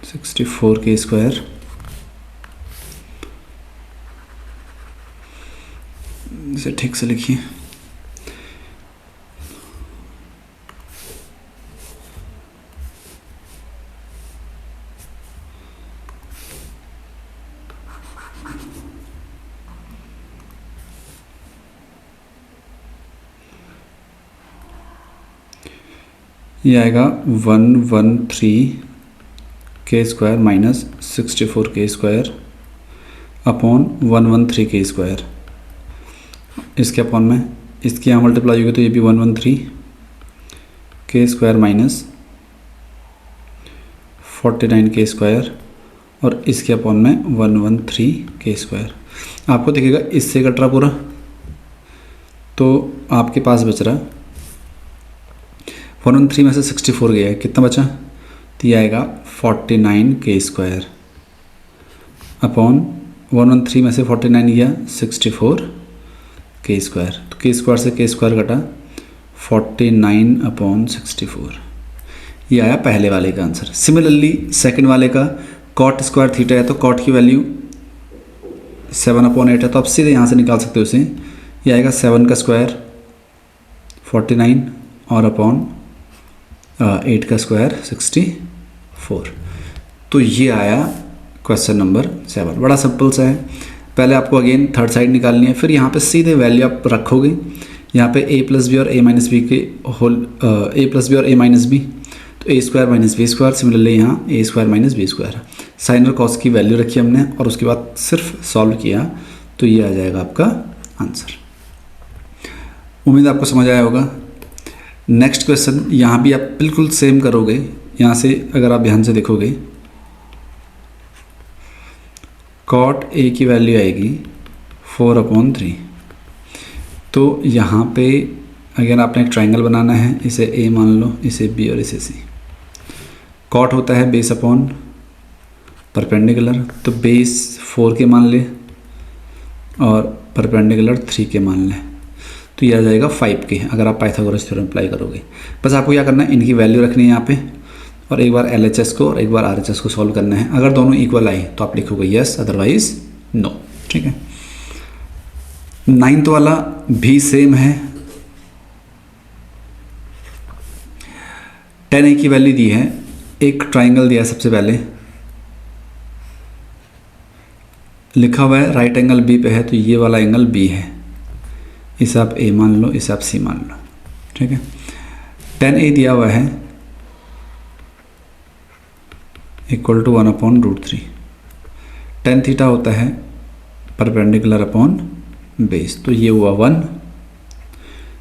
64 के स्क्वायर, इसे ठीक से लिखिए, ये आएगा 113 के स्क्वायर माइनस 64 के स्क्वायर अपॉन 113 के स्क्वायर, इसके अपॉन में इसकी यहाँ मल्टीप्लाई होगी तो ये भी 113 के स्क्वायर माइनस 49 के स्क्वायर और इसके अपॉन में 113 के स्क्वायर। आपको दिखेगा इससे कट रहा पूरा, तो आपके पास बच रहा 113 में से 64 गया है, कितना बचा, तो ये आएगा 49 के स्क्वायर अपॉन 113 में से 49 गया 64 के स्क्वायर, तो के स्क्वायर से के स्क्वायर कटा 49 अपॉन 64। ये आया पहले वाले का आंसर। सिमिलरली सेकंड वाले का कॉट स्क्वायर थीटा है तो कॉट की वैल्यू 7/8 है, तो आप सीधे यहाँ से निकाल सकते हो उसे। ये आएगा 7 का स्क्वायर 49 और अपॉन 8 का स्क्वायर 64। तो ये आया क्वेश्चन नंबर 7। बड़ा सिंपल सा है। पहले आपको अगेन थर्ड साइड निकालनी है, फिर यहाँ पे सीधे वैल्यू आप रखोगे। यहाँ पे a + b और a - b के होल a + b और a - b, तो a² - b²। सिमिलरली यहाँ a² - b²। साइन और कॉस की वैल्यू रखी हमने और उसके बाद सिर्फ सॉल्व किया तो ये आ जाएगा आपका आंसर। उम्मीद आपको समझ आया होगा। नेक्स्ट क्वेश्चन, यहाँ भी आप बिल्कुल सेम करोगे। यहाँ से अगर आप ध्यान से देखोगे, कॉट ए की वैल्यू आएगी 4/3। तो यहाँ पे अगर आपने एक ट्राइंगल बनाना है, इसे ए मान लो, इसे बी और इसे सी। कॉट होता है बेस अपॉन परपेंडिकुलर, तो बेस 4 के मान ले और परपेंडिकुलर 3 के मान लें, तो ये आ जाएगा 5 के, अगर आप पाइथागोरस थ्योरम अप्लाई करोगे। बस आपको क्या करना है, इनकी वैल्यू रखनी है यहाँ पे, और एक बार LHS को और एक बार RHS को सॉल्व करना है। अगर दोनों इक्वल आए तो आप लिखोगे यस, अदरवाइज नो। ठीक है। 9th वाला भी सेम है। 10a की वैल्यू दी है, एक ट्राइंगल दिया है, सबसे पहले लिखा हुआ है राइट एंगल बी पे है, तो ये वाला एंगल बी है, इसे आप ए मान लो, इसे आप सी मान लो। ठीक है। 10a दिया हुआ है इक्वल टू 1/√3। tan थीटा होता है परपेंडिकुलर अपॉन बेस, तो ये हुआ 1,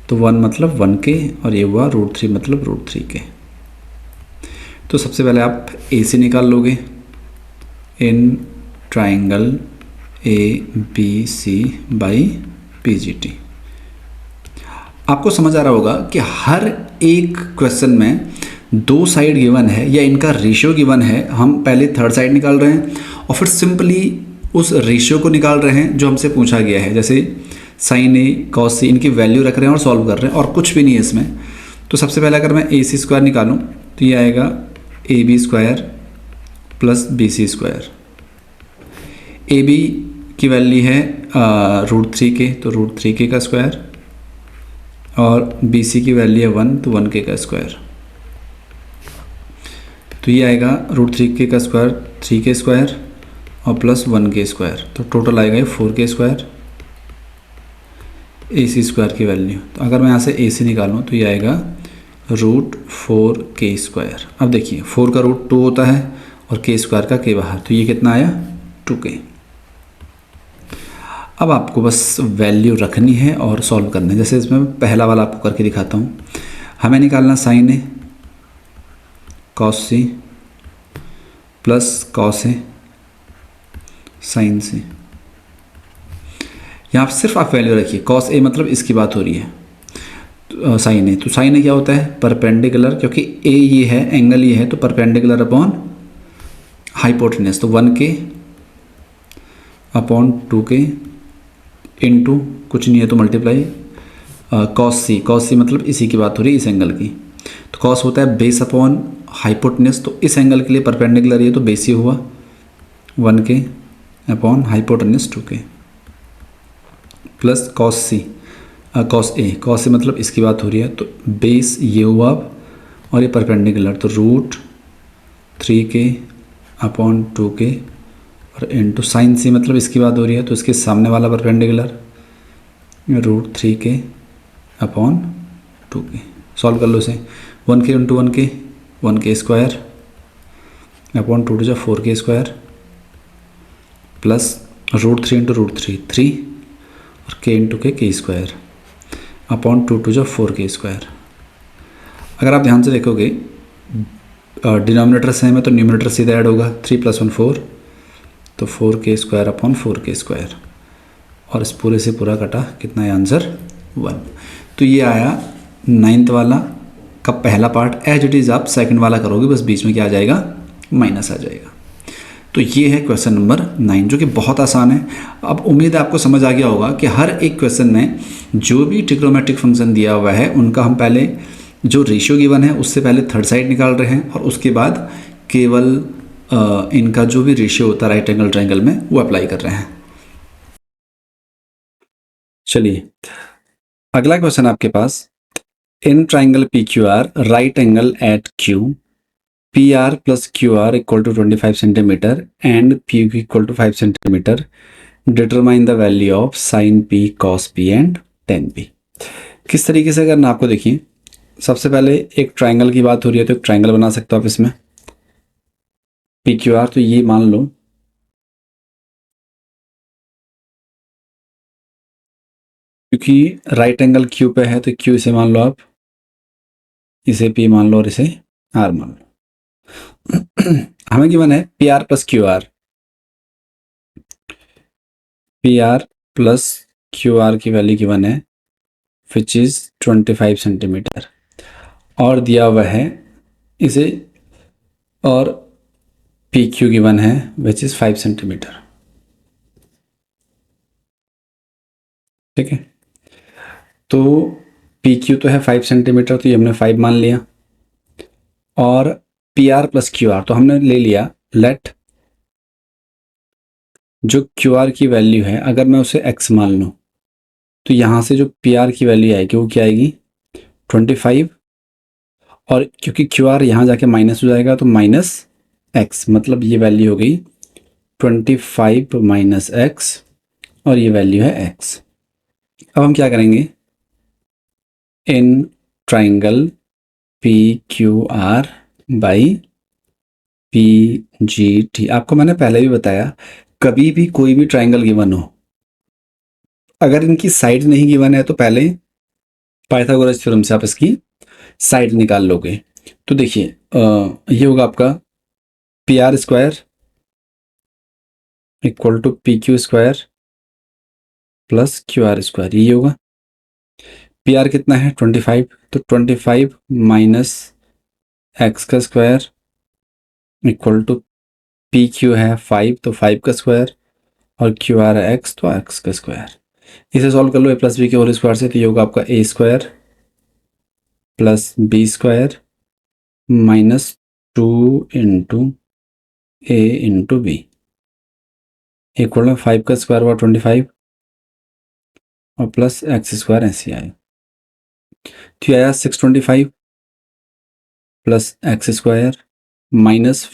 तो 1 मतलब 1 के, और ये हुआ √3 मतलब √3 के। तो सबसे पहले आप AC निकाल लोगे in triangle ABC by PGT। आपको समझ आ रहा होगा कि हर एक क्वेश्चन में 2 साइड गिवन है या इनका रेशियो गिवन है। हम पहले थर्ड साइड निकाल रहे हैं और फिर सिंपली उस रेशियो को निकाल रहे हैं जो हमसे पूछा गया है, जैसे sin A cos C, इनकी वैल्यू रख रहे हैं और सॉल्व कर रहे हैं, और कुछ भी नहीं है इसमें। तो सबसे पहले अगर मैं AC² निकालूं तो ये आएगा AB² प्लस BC²। AB की वैल्यू है √3 के, तो √3 के का स्क्वायर, और BC की वैल्यू है 1, तो 1 के का स्क्वायर। तो ये आएगा √3 के का स्क्वायर 3 के स्क्वायर और प्लस 1 के स्क्वायर, तो टोटल आएगा 4 के स्क्वायर। AC² की वैल्यू, तो अगर मैं यहाँ से AC निकालूँ तो ये आएगा √4 के स्क्वायर। अब देखिए 4 का रूट 2 होता है और k² का k बाहर, तो ये कितना आया 2k। अब आपको बस वैल्यू रखनी है और सॉल्व करना है। जैसे इसमें पहला वाला आपको करके दिखाता हूँ। हमें निकालना sin A cos C plus cos A sin C। यहाँ पर सिर्फ आप वैल्यू रखिए। cos A मतलब इसकी बात हो रही है, sin A, तो sin A क्या होता है परपेंडिकुलर, क्योंकि A ये है, एंगल ये है, तो परपेंडिकुलर अपॉन हाइपोटेनस, तो 1k अपॉन 2k इनटू कुछ नहीं है तो मल्टीप्लाई cos C मतलब इसी की बात हो रही है, इस एंगल की। तो cos होता है बेस अपॉन हाइपोटेनस, तो इस एंगल के लिए परपेंडिकुलर ये तो बेस ही हुआ 1k upon hypotenuse 2k plus cos A मतलब इसकी बात हो रही है, तो बेस ये हुआ और ये परपेंडिकुलर, तो √3k अपॉन 2k और इनटू sin C मतलब इसकी बात हो रही है, तो इसके सामने वाला perpendicular √3k upon 2k। Solve कर लो इसे, 1k into 1k square upon 2 to 4k square plus √3 into √3 3 और k into k square upon 2 to 4k square. अगर आप ध्यान से देखोगे डिनोमिनेटर सेम है तो न्यूमरेटर सीधा ऐड होगा, 3 + 1 4, तो 4k square upon 4k square, और इस पूरे से पूरा कटा, कितना है आंसर 1। तो ये आया 9th वाला का पहला पार्ट। एज इट इज़ आप सेकंड वाला करोगे, बस बीच में क्या आ जाएगा माइनस आ जाएगा। तो ये है क्वेश्चन नंबर 9 जो कि बहुत आसान है। अब उम्मीद है आपको समझ आ गया होगा कि हर एक क्वेश्चन में जो भी ट्रिग्नोमेट्रिक फंक्शन दिया हुआ है उनका हम पहले जो रेशियो गिवन है उससे पहले थर्ड साइड निकाल रहे हैं, और उसके बाद केवल इनका जो भी रेशियो होता है राइट एंगल ट्रायंगल में वो अप्लाई कर रहे हैं। चलिए अगला क्वेश्चन आपके पास, in triangle PQR right angle at Q, PR plus QR equal to 25 centimeter and PQ equal to 5 centimeter, determine the value of sin P, cos P and tan P। किस तरीके से करना आपको देखिए, सबसे पहले एक ट्राइंगल की बात हो रही है तो एक ट्राइंगल बना सकते हो आप इसमें PQR, तो ये मान लो क्योंकि राइट एंगल क्यू पे है तो क्यू इसे मान लो आप, इसे पी मान लो और इसे आर मान लो। हमें गिवन है P R plus Q are, P R plus Q are की वैल्यू गिवन है विच इज 25 सेंटीमीटर, और दिया हुआ है इसे, और पी क्यू गिवन है विच इज 5 सेंटीमीटर। ठीक है, तो पी क्यू तो है 5 सेंटीमीटर, तो ये हमने 5 मान लिया, और P R plus Q are तो हमने ले लिया। लेट जो क्यू आर की वैल्यू है अगर मैं उसे एक्स मान लूँ, तो यहाँ से जो पी आर की वैल्यू आएगी वो क्या आएगी 25, और क्योंकि क्यू आर यहाँ जाके माइनस हो जाएगा तो माइनस एक्स, मतलब ये वैल्यू हो गई 25 माइनस एक्स, और ये वैल्यू है एक्स। अब हम क्या करेंगे, in triangle P Q R by P G T, आपको मैंने पहले भी बताया कभी भी कोई भी ट्राइंगल गिवन हो, अगर इनकी साइड नहीं गिवन है तो पहले पाइथागोरस थ्योरम से आप इसकी साइड निकाल लोगे। तो देखिए ये होगा आपका P R square equal to P Q square plus Q R square, ये होगा। पी आर कितना है 25, तो 25 माइनस एक्स का square equal to P Q है 5, तो 5 का स्क्वायर, और क्यू आर है एक्स, तो एक्स का स्क्वायर। इसे सॉल्व कर लो ए प्लस बी के होल स्क्वायर से, तो ये होगा आपका a square plus b square minus 2 into A into B equal में 5 का स्क्वायर हुआ 25, और प्लस एक्स स्क्वायर ऐसे आया, तो ये आया 625 plus X square minus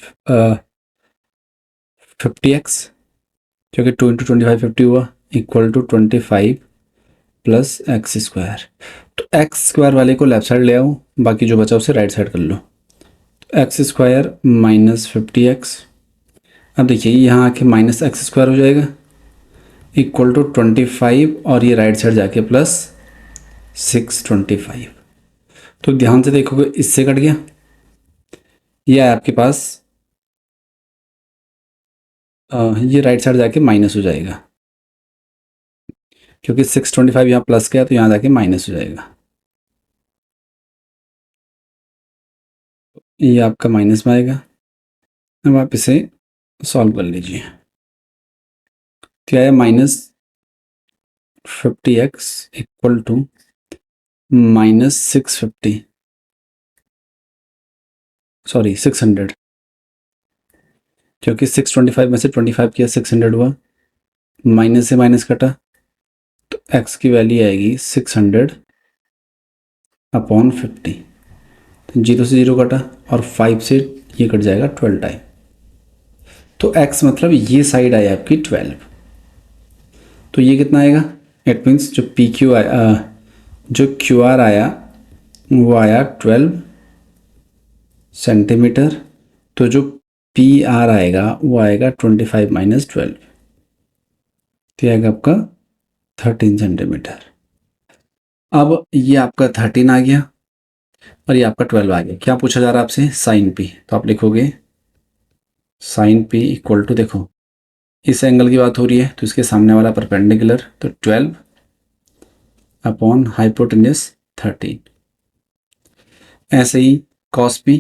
50x, क्योंकि 2 इंटू 25 50 हुआ, equal to 25 plus X square. तो एक्स स्क्वायर वाले को लेफ्ट साइड ले आओ, बाकी जो बचा उसे राइट साइड कर लो। तो एक्स स्क्वायर माइनस 50x, अब देखिए यहाँ आके माइनस एक्स स्क्वायर हो जाएगा इक्वल टू 25, और ये राइट साइड जाके प्लस 625। तो ध्यान से देखोगे इससे कट गया, ये है आपके पास ये राइट साइड जाके माइनस हो जाएगा, क्योंकि 625 यहाँ प्लस का है तो यहाँ जाके माइनस हो जाएगा, ये आपका माइनस में आएगा। अब आप इसे सॉल्व कर लीजिए, तो आया minus 50x equal to minus 650, sorry 600, क्योंकि 625 में से 25 किया 600 हुआ, माइनस से माइनस कटा, तो x की वैल्यू आएगी 600 अपॉन 50, तो 0 से 0 कटा, और 5 से ये कट जाएगा 12 टाइम, तो x मतलब ये साइड आई आपकी 12, तो ये कितना आएगा, इट मीन्स जो पी क्यू आया, जो क्यू आर आया वो आया 12 सेंटीमीटर, तो जो पी आर आएगा वो आएगा 25 माइनस 12, तो आएगा आपका 13 सेंटीमीटर। अब ये आपका 13 आ गया और ये आपका 12 आ गया। क्या पूछा जा रहा है आपसे, साइन पी, तो आप लिखोगे साइन पी इक्वल टू, देखो इस एंगल की बात हो रही है तो इसके सामने वाला परपेंडिकुलर, तो 12 अपॉन हाइपोटेन्यूस 13। ऐसे ही कॉस पी,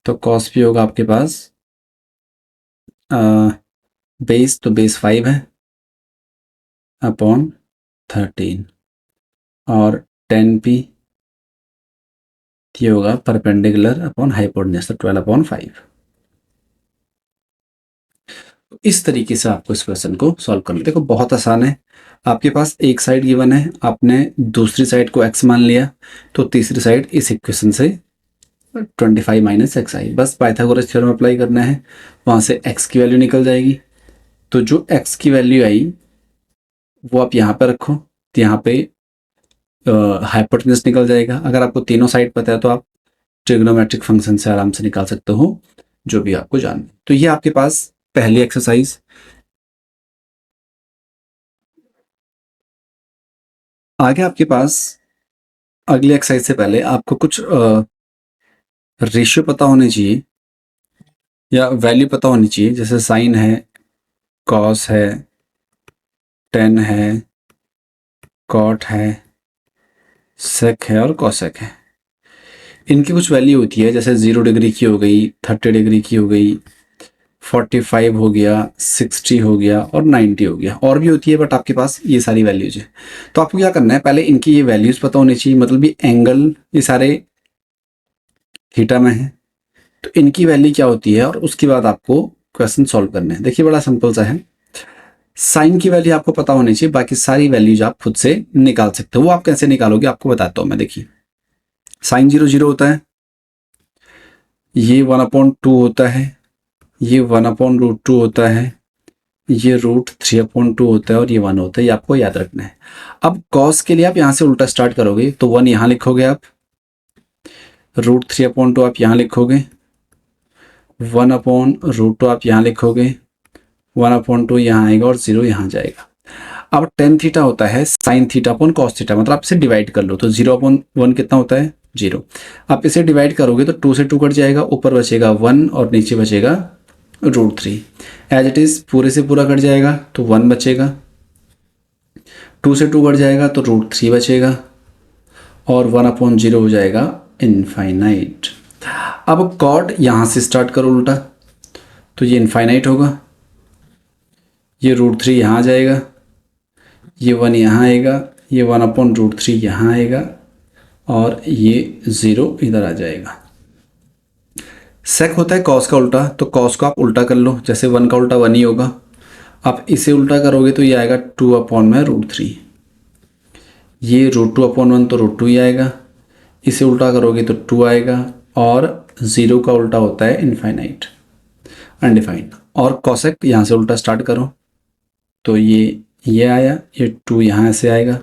तो कॉस पी होगा आपके पास बेस, तो बेस 5 है अपॉन 13, और 10 पी ये होगा परपेंडिकुलर अपॉन हाइपोटेन्यूस, तो 12 अपॉन 5। इस तरीके से आपको इस क्वेश्चन को सॉल्व करना, देखो बहुत आसान है। आपके पास एक साइड गिवन है, आपने दूसरी साइड को x मान लिया, तो तीसरी साइड इस इक्वेशन से 25 माइनस एक्स आई, बस पाइथागोरस थ्योरम अप्लाई करना है, वहाँ से x की वैल्यू निकल जाएगी। तो जो x की वैल्यू आई वो आप यहाँ पे रखो, तो यहाँ पे हाइपोटेन्यूस निकल जाएगा। अगर आपको तीनों साइड पता है तो आप ट्रिग्नोमेट्रिक फंक्शन से आराम से निकाल सकते हो, जो भी आपको जानना है। तो ये आपके पास पहली एक्सरसाइज आगे आपके पास अगली एक्सरसाइज से पहले आपको कुछ रेशियो पता होने चाहिए या वैल्यू पता होनी चाहिए, जैसे साइन है, कॉस है, टेन है, कॉट है, सेक है और कॉसेक है। इनकी कुछ वैल्यू होती है, जैसे 0 डिग्री की हो गई, 30 डिग्री की हो गई, 45 हो गया, 60 हो गया और 90 हो गया, और भी होती है बट आपके पास ये सारी वैल्यूज है। तो आपको क्या करना है, पहले इनकी ये वैल्यूज पता होनी चाहिए, मतलब ये एंगल ये सारे थीटा में है, तो इनकी वैल्यू क्या होती है, और उसके बाद आपको क्वेश्चन सॉल्व करने हैं। देखिए बड़ा सिंपल सा है, साइन की वैल्यू आपको पता होनी चाहिए, बाकी सारी वैल्यूज आप खुद से निकाल सकते हो। वो आप कैसे निकालोगे आपको बताता हूँ मैं। देखिए साइन 0 0 होता है, ये 1/2 होता है, ये 1/√2 होता है, ये √3/2 होता है और ये 1 होता है। ये आपको याद रखना है। अब कॉस के लिए आप यहाँ से उल्टा स्टार्ट करोगे, तो 1 यहाँ लिखोगे आप, √3/2 आप यहाँ लिखोगे, 1/√2 आप यहाँ लिखोगे, 1/2 यहाँ आएगा और 0 यहाँ जाएगा। अब टेन थीटा होता है sine theta upon cos theta, मतलब आप इसे डिवाइड कर लो, तो 0/1 कितना होता है, 0। आप इसे डिवाइड करोगे तो 2 से 2 कट जाएगा, ऊपर बचेगा 1 और नीचे बचेगा √3। एज इट इज़ पूरे से पूरा कट जाएगा तो 1 बचेगा, 2 से 2 कट जाएगा तो √3 बचेगा और 1/0 हो जाएगा इनफाइनाइट। अब कॉट यहाँ से स्टार्ट करो उल्टा, तो ये इनफाइनाइट होगा, ये √3 यहाँ आ जाएगा, ये 1 यहाँ आएगा, ये 1/√3 यहाँ आएगा और ये 0 इधर आ जाएगा। सेक होता है कॉस का उल्टा, तो कॉस को आप उल्टा कर लो, जैसे 1 का उल्टा 1 ही होगा। आप इसे उल्टा करोगे तो ये आएगा 2/√3, ये √2/1 तो √2 ही आएगा, इसे उल्टा करोगे तो 2 आएगा और 0 का उल्टा होता है इनफाइनाइट, अनडिफाइंड। और कॉसेक यहाँ से उल्टा स्टार्ट करो, तो ये आया, ये 2 यहाँ से आएगा,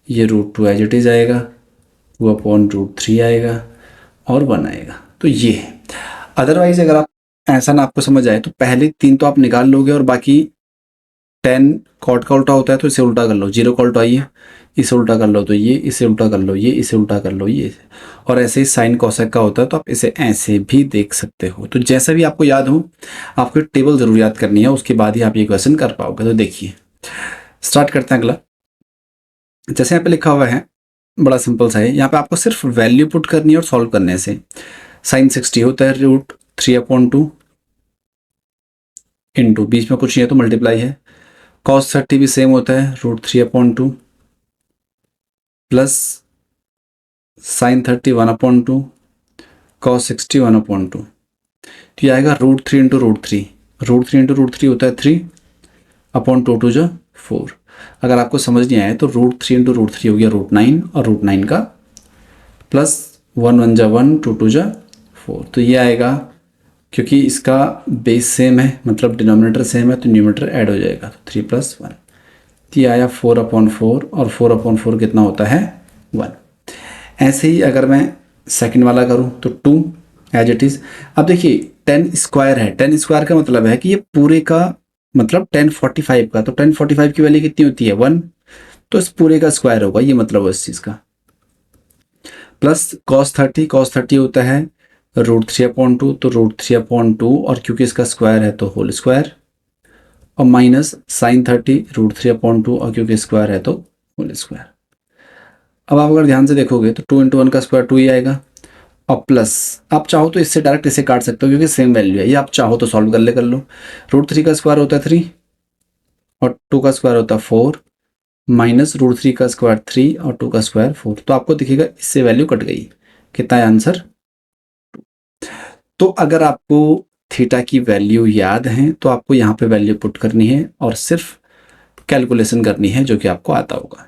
ये √2 एज इट इज आएगा, 2/√3 आएगा और 1 आएगा। तो ये है। अदरवाइज अगर आप ऐसा ना आपको समझ आए तो पहले 3 तो आप निकाल लोगे और बाकी 10 कॉट का उल्टा होता है तो इसे उल्टा कर लो, 0 का उल्टा ये, इसे उल्टा कर लो तो ये, इसे उल्टा कर लो ये, इसे उल्टा कर लो ये, और ऐसे ही साइन कोसेक का होता है तो आप इसे ऐसे भी देख सकते हो। तो जैसा भी आपको याद हो, आपको टेबल जरूर याद करनी है, उसके बाद ही आप ये क्वेश्चन कर पाओगे। तो देखिए स्टार्ट करते हैं अगला। जैसे यहाँ पे लिखा हुआ है, बड़ा सिंपल सा है, यहाँ पे आपको सिर्फ वैल्यू पुट करनी है और सॉल्व करने से। साइन 60 होता है √3/2 इंटू, बीच में कुछ नहीं है तो मल्टीप्लाई है। कॉस 30 भी सेम होता है √3/2 प्लस साइन 30 1/2 कॉस 60 1/2, तो ये आएगा √3 इंटू √3, √3 इंटू √3 होता है 3/2 टू जो 4। अगर आपको समझ नहीं आया तो √3 इंटू √3 हो गया √9 और √9 का प्लस 1 1 जा 1 2 2 जा 4, तो ये आएगा, क्योंकि इसका बेस सेम है मतलब डिनोमिनेटर सेम है तो न्यूमरेटर ऐड हो जाएगा, तो 3 + 1, तो ये आया 4/4 और 4/4 कितना होता है 1। ऐसे ही अगर मैं सेकंड वाला करूं तो 2 एज इट इज़। अब देखिए 10 स्क्वायर है, 10 स्क्वायर का मतलब है कि ये पूरे का मतलब 1045 का, तो 1045 की वैल्यू कितनी होती है 1, तो इस पूरे का स्क्वायर होगा, ये मतलब है इस चीज़ का। प्लस cos 30 होता है √3/2, तो √3/2 और क्योंकि इसका स्क्वायर है तो होल स्क्वायर, और माइनस साइन 30 √3/2 और क्योंकि स्क्वायर है तो होल स्क्वायर। अब आप अगर ध्यान से देखोगे तो 2 × 1 का स्क्वायर 2 ही आएगा, और प्लस आप चाहो तो इससे डायरेक्ट इसे काट सकते हो क्योंकि सेम वैल्यू है, ये आप चाहो तो सॉल्व कर लो। √3 का स्क्वायर होता है 3 और 2 का स्क्वायर होता है 4, माइनस √3 का स्क्वायर 3 और 2 का स्क्वायर 4, तो आपको दिखेगा इससे वैल्यू कट गई। कितना है आंसर। तो अगर आपको थीटा की वैल्यू याद है तो आपको यहाँ पे वैल्यू पुट करनी है और सिर्फ कैलकुलेशन करनी है जो कि आपको आता होगा।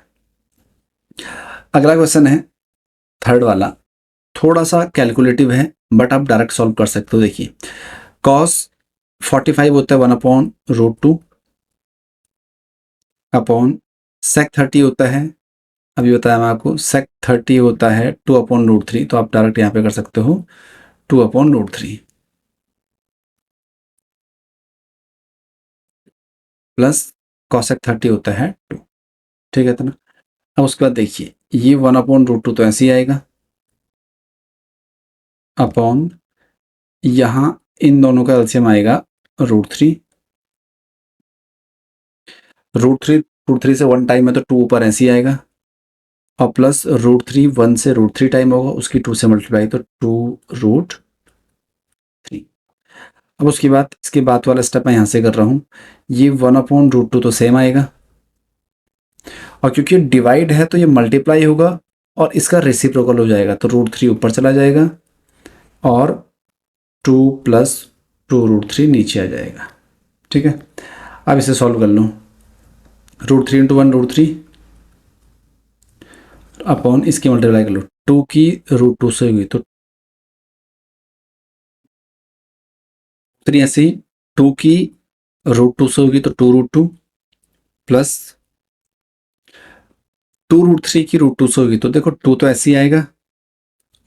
अगला क्वेश्चन है थर्ड वाला, थोड़ा सा कैलकुलेटिव है बट आप डायरेक्ट सॉल्व कर सकते हो। देखिए कॉस 45 होता है 1/√2 अपॉन सेक 30 होता है, अभी बताया मैं आपको, सेक 30 होता है 2/√3, तो आप डायरेक्ट यहाँ पे कर सकते हो 2/√3 प्लस कॉसेक 30 होता है 2। ठीक है इतना। अब उसके बाद देखिए ये 1/√2 तो ऐसे ही आएगा, अपॉन यहाँ इन दोनों का एलसीएम आएगा √3। √3 से 1 टाइम है तो 2 ऊपर ऐसे ही आएगा, और प्लस √3 1 से √3 टाइम होगा, उसकी 2 से मल्टीप्लाई तो 2√3। अब उसके बाद इसके बाद वाला स्टेप मैं यहाँ से कर रहा हूँ, ये 1/√2 तो सेम आएगा, और क्योंकि डिवाइड है तो ये मल्टीप्लाई होगा और इसका रेसिप्रोकल हो जाएगा, तो √3 ऊपर चला जाएगा और 2 + 2√3 नीचे आ जाएगा। ठीक है, अब इसे सॉल्व कर लो। √3 × 1 √3 अपॉन इसकी मल्टीप्लाई कर लो, 2 की √2 से हुई तो 3, ऐसे ही 2 की √2 से होगी तो 2√2 प्लस 2√3 की √2 से होगी तो देखो 2 तो ऐसे ही आएगा,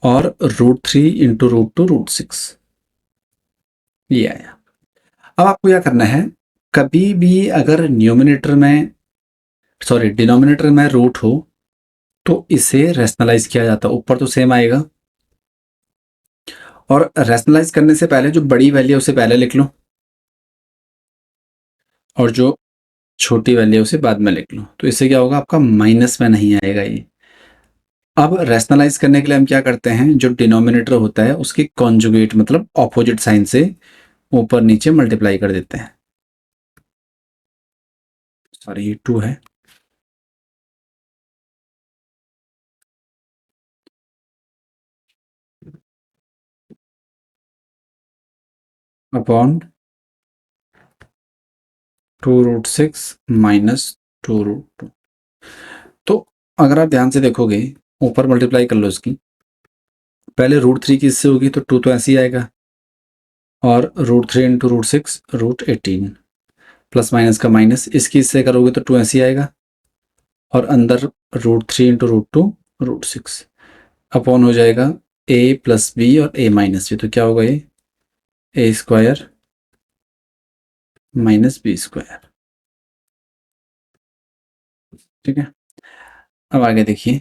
और √3 × √2 √6 ये आया। अब आपको क्या करना है, कभी भी अगर डिनोमिनेटर में रूट हो तो इसे रैशनलाइज किया जाता है, ऊपर तो सेम आएगा, और रैशनलाइज करने से पहले जो बड़ी वैल्यू है उसे पहले लिख लो और जो छोटी वैल्यू है उसे बाद में लिख लो, तो इससे क्या होगा आपका माइनस में नहीं आएगा ये। अब रैशनलाइज करने के लिए हम क्या करते हैं, जो डिनोमिनेटर होता है उसकी कॉन्जुगेट मतलब ऑपोजिट साइन से ऊपर नीचे मल्टीप्लाई कर देते हैं। सॉरी ये 2 है, अपॉन 2√6 माइनस 2√2। तो अगर आप ध्यान से देखोगे ऊपर मल्टीप्लाई कर लो इसकी, पहले √3 की इससे होगी तो 2 तो ऐसे ही आएगा, और √3 × √6 √18 प्लस माइनस का माइनस, इसकी इससे करोगे तो 2 ऐसे ही आएगा, और अंदर √3 × √2 √6 अपॉन हो जाएगा a + b और a - b, तो क्या होगा ये a² - b²। ठीक है, अब आगे देखिए,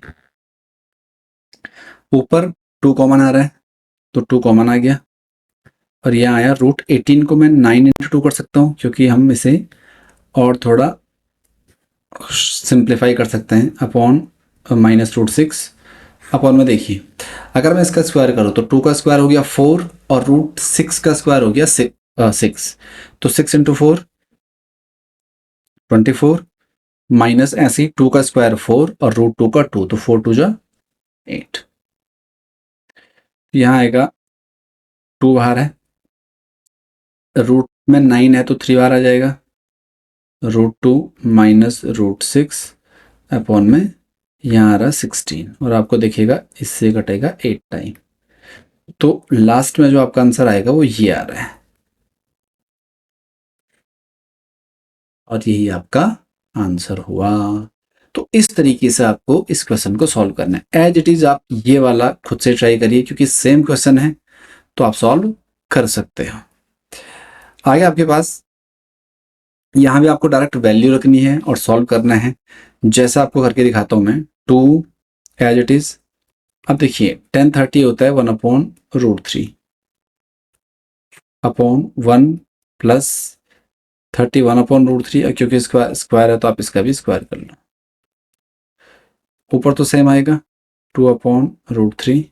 ऊपर 2 कॉमन आ रहा है तो 2 कॉमन आ गया, और यहाँ आया √18 को मैं 9 × 2 कर सकता हूँ, क्योंकि हम इसे और थोड़ा सिंप्लीफाई कर सकते हैं, अपॉन -√6 अपॉन में देखिए, अगर मैं इसका स्क्वायर करूँ तो 2 का स्क्वायर हो गया 4 और √6 का स्क्वायर हो गया 6, तो 6 × 4 24 माइनस ऐसे ही 2 का स्क्वायर 4 और √2 का 2, तो 4 × 2 = 8। यहाँ आएगा 2 बाहर है, रूट में 9 है तो 3 बाहर आ जाएगा, √2 माइनस √6 अपॉन में यहाँ आ रहा 16, और आपको देखिएगा इससे कटेगा 8 टाइम, तो लास्ट में जो आपका आंसर आएगा वो ये आ रहा है, और यही आपका आंसर हुआ। तो इस तरीके से आपको इस क्वेश्चन को सॉल्व करना है। एज इट इज आप ये वाला खुद से ट्राई करिए, क्योंकि सेम क्वेश्चन है तो आप सॉल्व कर सकते हो। आगे आपके पास यहाँ भी आपको डायरेक्ट वैल्यू रखनी है और सॉल्व करना है, जैसा आपको करके दिखाता हूँ मैं। 2 एज इट इज, अब देखिए 1030 होता है 1/√3 अपॉन 1 प्लस 31/√3, क्योंकि स्क्वायर है तो आप इसका भी स्क्वायर कर लो, ऊपर तो सेम आएगा 2/√3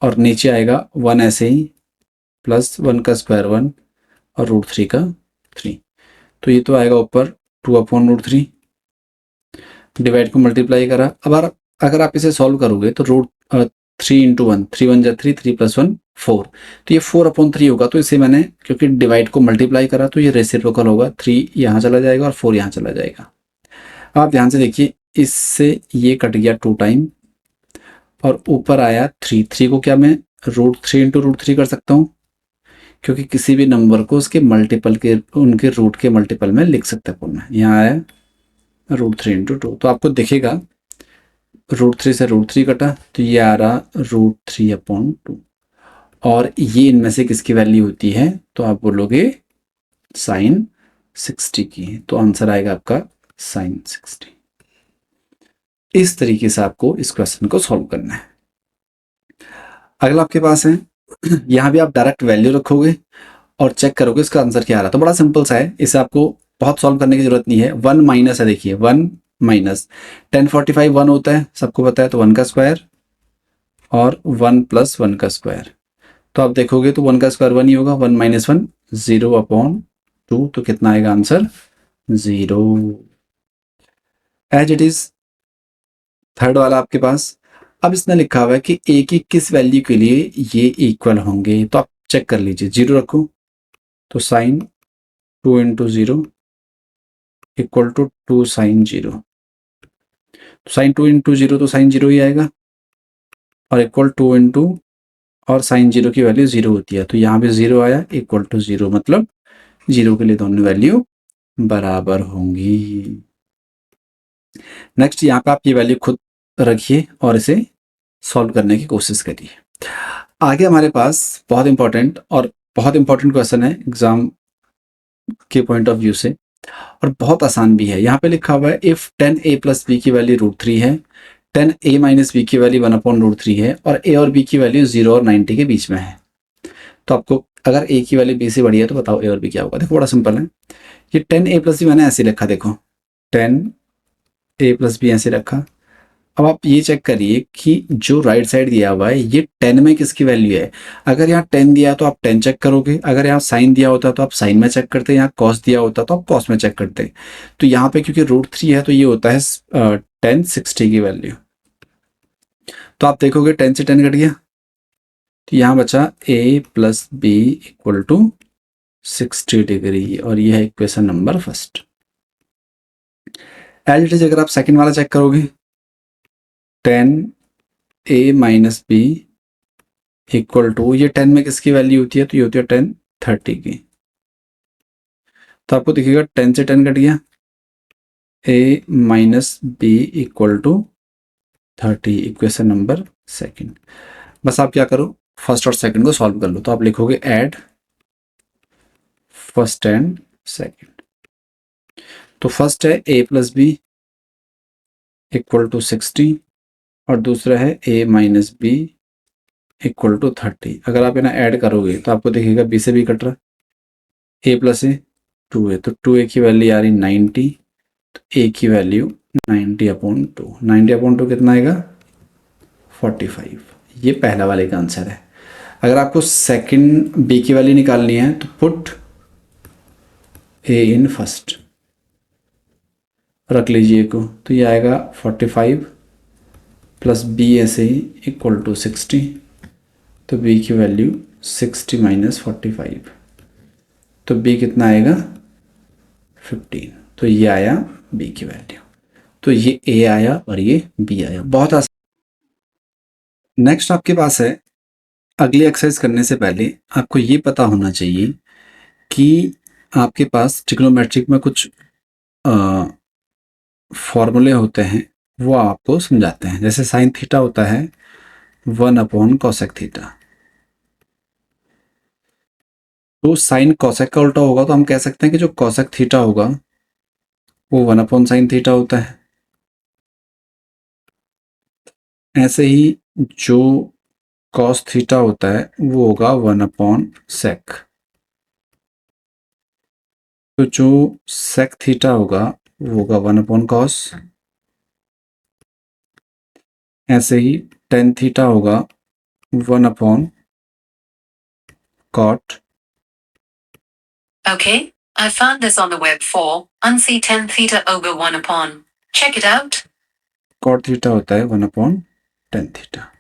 और नीचे आएगा 1 ऐसे ही, प्लस 1 का स्क्वायर 1 और √3 का 3, तो ये तो आएगा ऊपर 2/√3, डिवाइड को मल्टीप्लाई करा। अब अगर आप इसे सॉल्व करोगे तो √3 × 1 3 × 1 = 3, 3 + 1 4, तो ये 4/3 होगा, तो इसे मैंने क्योंकि डिवाइड को मल्टीप्लाई करा तो ये रेसिप्रोकल होगा, 3 यहाँ चला जाएगा और 4 यहाँ चला जाएगा। आप ध्यान से देखिए, इससे ये कट गया 2 टाइम और ऊपर आया 3 को क्या मैं √3 × √3 कर सकता हूँ, क्योंकि किसी भी नंबर को उसके मल्टीपल के उनके रूट के मल्टीपल में लिख सकते हैं मैं। यहाँ आया √3 × 2, तो आपको दिखेगा √3 से √3 कटा तो ये आ रहा √3/2, और ये इनमें से किसकी वैल्यू होती है, तो आप बोलोगे sin 60 की, तो आंसर आएगा आपका sin 60। इस तरीके से आपको इस क्वेश्चन को सॉल्व करना है। अगला आपके पास है, यहाँ भी आप डायरेक्ट वैल्यू रखोगे और चेक करोगे इसका आंसर क्या आ रहा है। तो बड़ा सिंपल सा है, इसे आपको बहुत सॉल्व करने की जरूरत नहीं है। 1 माइनस है, देखिए 1 माइनस 1045 1 होता है, सबको पता है, तो 1 का स्क्वायर और 1 प्लस 1 का स्क्वायर। तो आप देखोगे तो 1 का स्क्वायर 1 ही होगा, 1 माइनस 1 0 अपॉन 2, तो कितना आएगा answer 0। As it is third वाला आपके पास। अब इसने लिखा हुआ है कि ए की किस वैल्यू के लिए ये इक्वल होंगे, तो आप चेक कर लीजिए। 0 रखो तो sine 2 into 0 equal to 2 sine 0। Sine 2 into 0 तो साइन 0 ही आएगा, और इक्वल 2 इंटू, और साइन 0 की वैल्यू 0 होती है, तो यहाँ पे 0 आया, इक्वल टू 0, मतलब 0 के लिए दोनों वैल्यू बराबर होंगी। नेक्स्ट यहाँ पे आप ये वैल्यू खुद रखिए और इसे सॉल्व करने की कोशिश करिए। आगे हमारे पास बहुत इंपॉर्टेंट क्वेश्चन है एग्जाम के पॉइंट ऑफ व्यू से, और बहुत आसान भी है। यहाँ पे लिखा हुआ है इफ 10a प्लस बी की वैल्यू √3 है, 10a माइनस बी की वैल्यू 1/√3 है, और a और b की वैल्यू 0 और 90 के बीच में है। तो आपको अगर a की वैल्यू b से बड़ी है तो बताओ a और b क्या होगा। देखो बड़ा सिंपल है, ये 10a प्लस बी मैंने ऐसे रखा, देखो 10a प्लस बी ऐसे रखा। अब आप ये चेक करिए कि जो राइट साइड दिया हुआ है ये 10 में किसकी वैल्यू है। अगर यहाँ 10 दिया है तो आप 10 चेक करोगे, अगर यहाँ साइन दिया होता तो आप साइन में चेक करते, यहाँ कॉस दिया होता तो आप कॉस में चेक करते। तो यहाँ पे क्योंकि √3 है तो ये होता है 1060 की वैल्यू। तो आप देखोगे 10 से 10 कट गया, तो यहाँ बचा a plus B equal to 60 degree, और ये है equation number first. As it is अगर आप सेकंड वाला चेक करोगे, 10a minus B equal to, ये 10 में किसकी वैल्यू होती है, तो ये होती है 1030 की। तो आपको दिखेगा 10 से 10 कट गया, a minus B equal to 30, equation number second. बस आप क्या करो, फर्स्ट और सेकंड को सॉल्व कर लो। तो आप लिखोगे ऐड फर्स्ट एंड सेकंड। तो फर्स्ट है a plus B equal to 60, और दूसरा है a minus B equal to 30। अगर आप इन्हें ऐड करोगे तो आपको दिखेगा b से b कट रहा, a प्लस ए 2a, तो 2a की वैल्यू आ रही 90, तो a की वैल्यू 90/2, 90/2 कितना आएगा 45। ये पहला वाले का आंसर है। अगर आपको सेकंड b की वैल्यू निकालनी है तो पुट a इन फर्स्ट, रख लीजिए को, तो ये आएगा 45 प्लस b ऐसे ही इक्वल टू 60, तो b की वैल्यू 60 माइनस 45, तो b कितना आएगा 15। तो ये आया b की वैल्यू, तो ये a आया और ये b आया। बहुत आसान। नेक्स्ट आपके पास है, अगली एक्सरसाइज करने से पहले आपको ये पता होना चाहिए कि आपके पास ट्रिग्नोमेट्रिक में कुछ फॉर्मूले होते हैं, वो आपको समझाते हैं। जैसे साइन थीटा होता है 1/कोसेक थीटा, तो साइन कोसेक का उल्टा होगा, तो हम कह सकते हैं कि जो कोसेक थीटा होगा वो 1/साइन थीटा होता है। ऐसे ही जो कॉस थीटा होता है वो होगा 1/सेक। तो जो सेक थीटा होगा वो होगा 1/कॉस। ऐसे ही टेन थीटा होगा 1/कॉट। Okay, I found this on the web for unsee 10 theta over 1/. Check it out. Cot theta होता है 1/tan थीटा।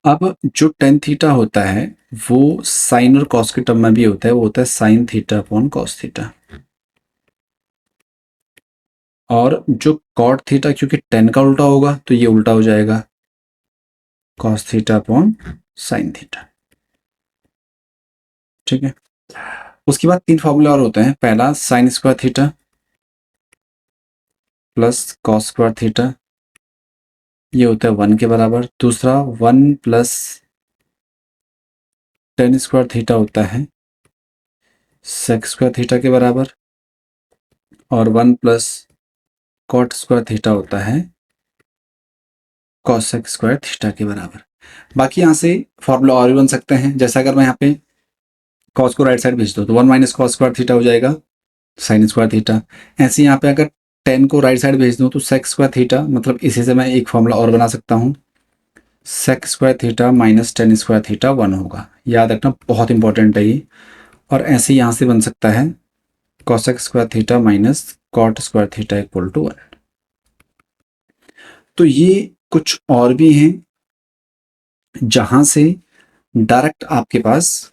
अब जो टेन थीटा होता है वो साइन और कॉस के टर्म में भी होता है, वो होता है sine theta upon cos theta. और जो कॉट थीटा क्योंकि टेन का उल्टा होगा तो ये उल्टा हो जाएगा, cos theta upon sine theta. ठीक है, उसके बाद 3 फॉर्मूले और होते हैं। पहला sign square theta plus cos square theta, ये होता है 1 के बराबर। दूसरा 1 प्लस टेन स्क्वायर थीटा होता है सेक स्क्वायर थीटा के बराबर। और 1 प्लस कॉट स्क्वायर थीटा होता है कॉसेक स्क्वायर थीटा के बराबर। बाकी यहाँ से फॉर्मूला और भी बन सकते हैं, जैसा अगर मैं यहाँ पे कॉस को राइट साइड भेज दूँ तो 1 माइनस कॉस स्क्वायर थीटा हो जाएगा साइन स्क्वायर थीटा। ऐसे यहाँ पे अगर 10 को राइट साइड भेज दूँ तो सेक स्क्वायर थीटा, मतलब इसी से मैं एक फॉर्मूला और बना सकता हूँ, sec square theta minus tan square theta 1 होगा। याद रखना, बहुत इंपॉर्टेंट है ये। और ऐसे यहाँ से बन सकता है cosec square theta minus cot square theta equal to 1। तो ये कुछ और भी हैं जहां से डायरेक्ट आपके पास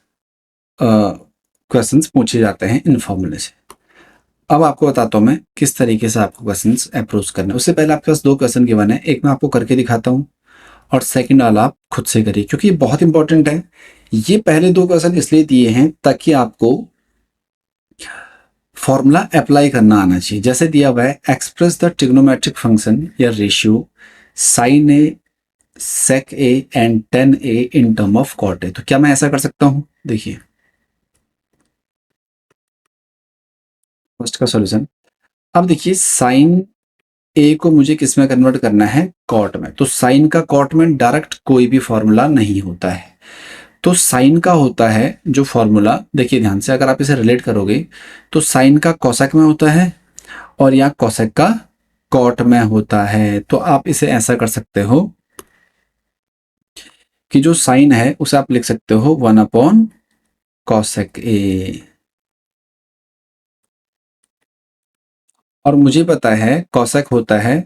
क्वेश्चंस पूछे जाते हैं इन फॉर्मूले से। अब आपको बताता हूं मैं किस तरीके से आपको क्वेश्चंस अप्रोच करने हैं। उससे पहले आपके पास 2 क्वेश्चन गिवन है, एक मैं आपको करके दिखाता हूं और सेकंड वाला आप खुद से करिए, क्योंकि ये बहुत इंपॉर्टेंट है। ये पहले 2 क्वेश्चन इसलिए दिए हैं ताकि आपको फॉर्मूला अप्लाई करना आना चाहिए। जैसे दिया हुआ है एक्सप्रेस द ट्रिग्नोमेट्रिक फंक्शन या ratio sine A sec A and tan A in term of cot A. तो क्या मैं ऐसा कर सकता हूं? देखिए फर्स्ट का सॉल्यूशन। अब देखिए साइन ए को मुझे किस में कन्वर्ट करना है? कॉट में। तो साइन का कॉट में डायरेक्ट कोई भी फॉर्मूला नहीं होता है। तो साइन का होता है जो फॉर्मूला, देखिए ध्यान से, अगर आप इसे रिलेट करोगे तो साइन का कोसेक में होता है और यहाँ कोसेक का कॉट में होता है। तो आप इसे ऐसा कर सकते हो कि जो साइन है उसे आप लिख सकते हो 1 अपॉन कॉसेक ए। और मुझे पता है कॉसेक होता है,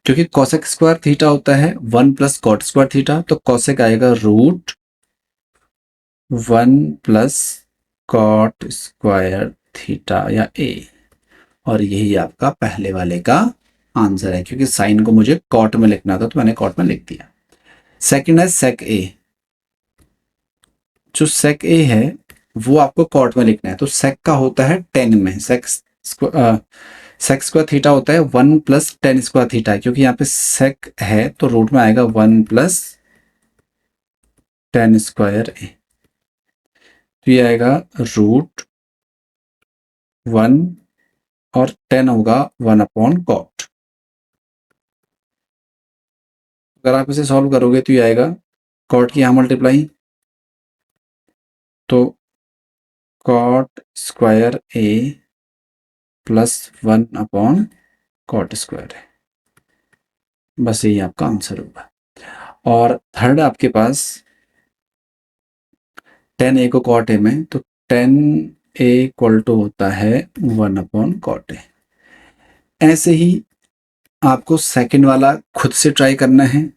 क्योंकि कॉसेक स्क्वायर थीटा होता है 1 प्लस कॉट स्क्वायर थीटा, तो कॉसेक आएगा root 1 plus cot square theta या ए। और यही आपका पहले वाले का आंसर है, क्योंकि साइन को मुझे कॉट में लिखना था तो मैंने कॉट में लिख दिया। सेकंड है सेक ए। जो सेक ए है वो आपको कॉट में लिखना है, तो सेक का होता है 10 में। सेक स्क्वायर थीटा होता है 1 प्लस टेन स्क्वायर थीटा, क्योंकि यहाँ पे सेक है तो रूट में आएगा 1 प्लस टेन स्क्वायर ए। तो ये आएगा रूट 1 और 10 होगा 1 अपॉन कॉट। अगर आप इसे सॉल्व करोगे तो ये आएगा कॉट की यहाँ मल्टीप्लाई, तो कॉट स्क्वायर ए प्लस 1 अपॉन कॉट स्क्वायर है। बस यही आपका आंसर होगा। और थर्ड आपके पास 10 ए को कॉट ए में, तो 10 ए इक्वल टू होता है 1 अपॉन कॉट ए। ऐसे ही आपको सेकंड वाला खुद से ट्राई करना है,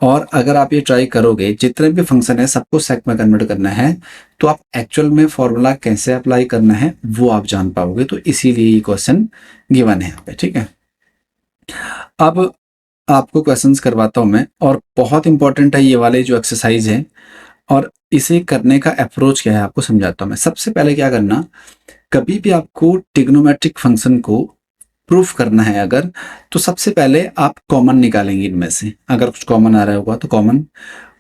और अगर आप ये ट्राई करोगे जितने भी फंक्शन है सबको सेक में कन्वर्ट करना है, तो आप एक्चुअल में फॉर्मूला कैसे अप्लाई करना है वो आप जान पाओगे। तो इसीलिए ये क्वेश्चन गिवन है यहाँ पे, ठीक है। अब आपको क्वेश्चंस करवाता हूं मैं, और बहुत इंपॉर्टेंट है ये वाले जो एक्सरसाइज है, और इसे करने का अप्रोच क्या है आपको समझाता हूं मैं। सबसे पहले क्या करना, कभी भी आपको ट्रिग्नोमेट्रिक फंक्शन को प्रूफ करना है अगर, तो सबसे पहले आप कॉमन निकालेंगे इनमें से। अगर कुछ कॉमन आ रहा होगा तो कॉमन,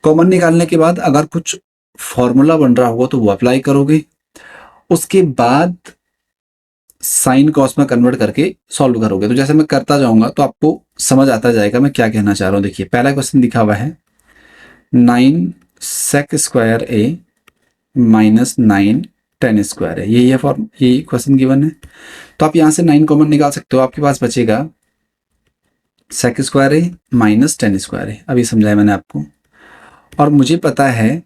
कॉमन निकालने के बाद अगर कुछ फॉर्मूला बन रहा होगा तो वो अप्लाई करोगे। उसके बाद साइन कॉस में कन्वर्ट करके सॉल्व करोगे। तो जैसे मैं करता जाऊंगा तो आपको समझ आता जाएगा मैं क्या कहना चाह रहा हूँ। देखिए पहला क्वेश्चन लिखा हुआ है 9 sec square A minus 9 ten square है। यही है फॉर्म, यही क्वेश्चन गिवन है। तो आप यहाँ से 9 कॉमन निकाल सकते हो, आपके पास बचेगा sec square A minus tan square है। अभी समझाया मैंने आपको। और मुझे पता है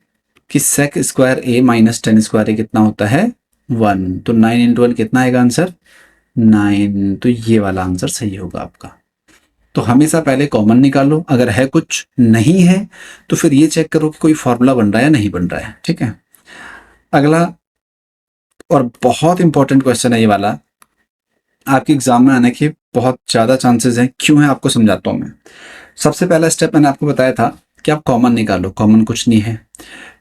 कि sec square A minus tan square ए कितना होता है 1, तो 9 इंटू 1 कितना आएगा आंसर 9। तो ये वाला आंसर सही होगा आपका। तो हमेशा पहले कॉमन निकालो, अगर है कुछ नहीं है तो फिर ये चेक करो कि कोई फॉर्मूला बन रहा है या नहीं बन रहा है, ठीक है। अगला और बहुत इंपॉर्टेंट क्वेश्चन है ये वाला, आपके एग्जाम में आने के बहुत ज़्यादा चांसेस हैं। क्यों है आपको समझाता हूँ मैं। सबसे पहला स्टेप मैंने आपको बताया था कि आप कॉमन निकालो, कॉमन कुछ नहीं है।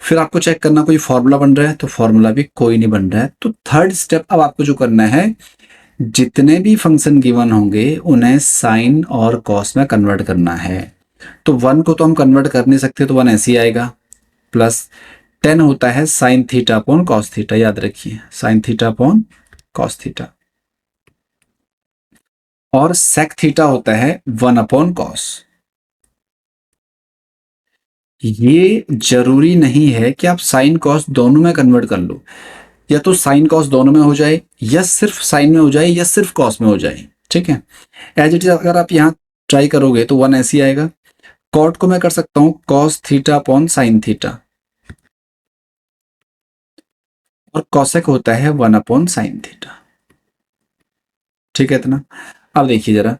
फिर आपको चेक करना कोई फॉर्मूला बन रहा है, तो फॉर्मूला भी कोई नहीं बन रहा है। तो थर्ड स्टेप अब आपको जो करना है, जितने भी फंक्शन गिवन होंगे उन्हें साइन और कॉस में कन्वर्ट करना है। तो 1 को तो हम कन्वर्ट कर नहीं सकते, तो 1 ऐसे ही आएगा। प्लस 10 होता है sine theta upon cos theta, याद रखिए sign theta upon cos theta. और sec थीटा होता है 1/cos। ये जरूरी नहीं है कि आप साइन कॉस दोनों में कन्वर्ट कर लो, या तो साइन कॉस दोनों में हो जाए, या सिर्फ साइन में हो जाए, या सिर्फ कॉस में हो जाए। ठीक है, एज इट इज अगर आप यहाँ ट्राई करोगे तो 1 ऐसे ही आएगा। कॉट को मैं कर सकता हूँ cos theta upon sine theta, और कॉसेक होता है 1/sin थीटा। ठीक है इतना। अब देखिए जरा,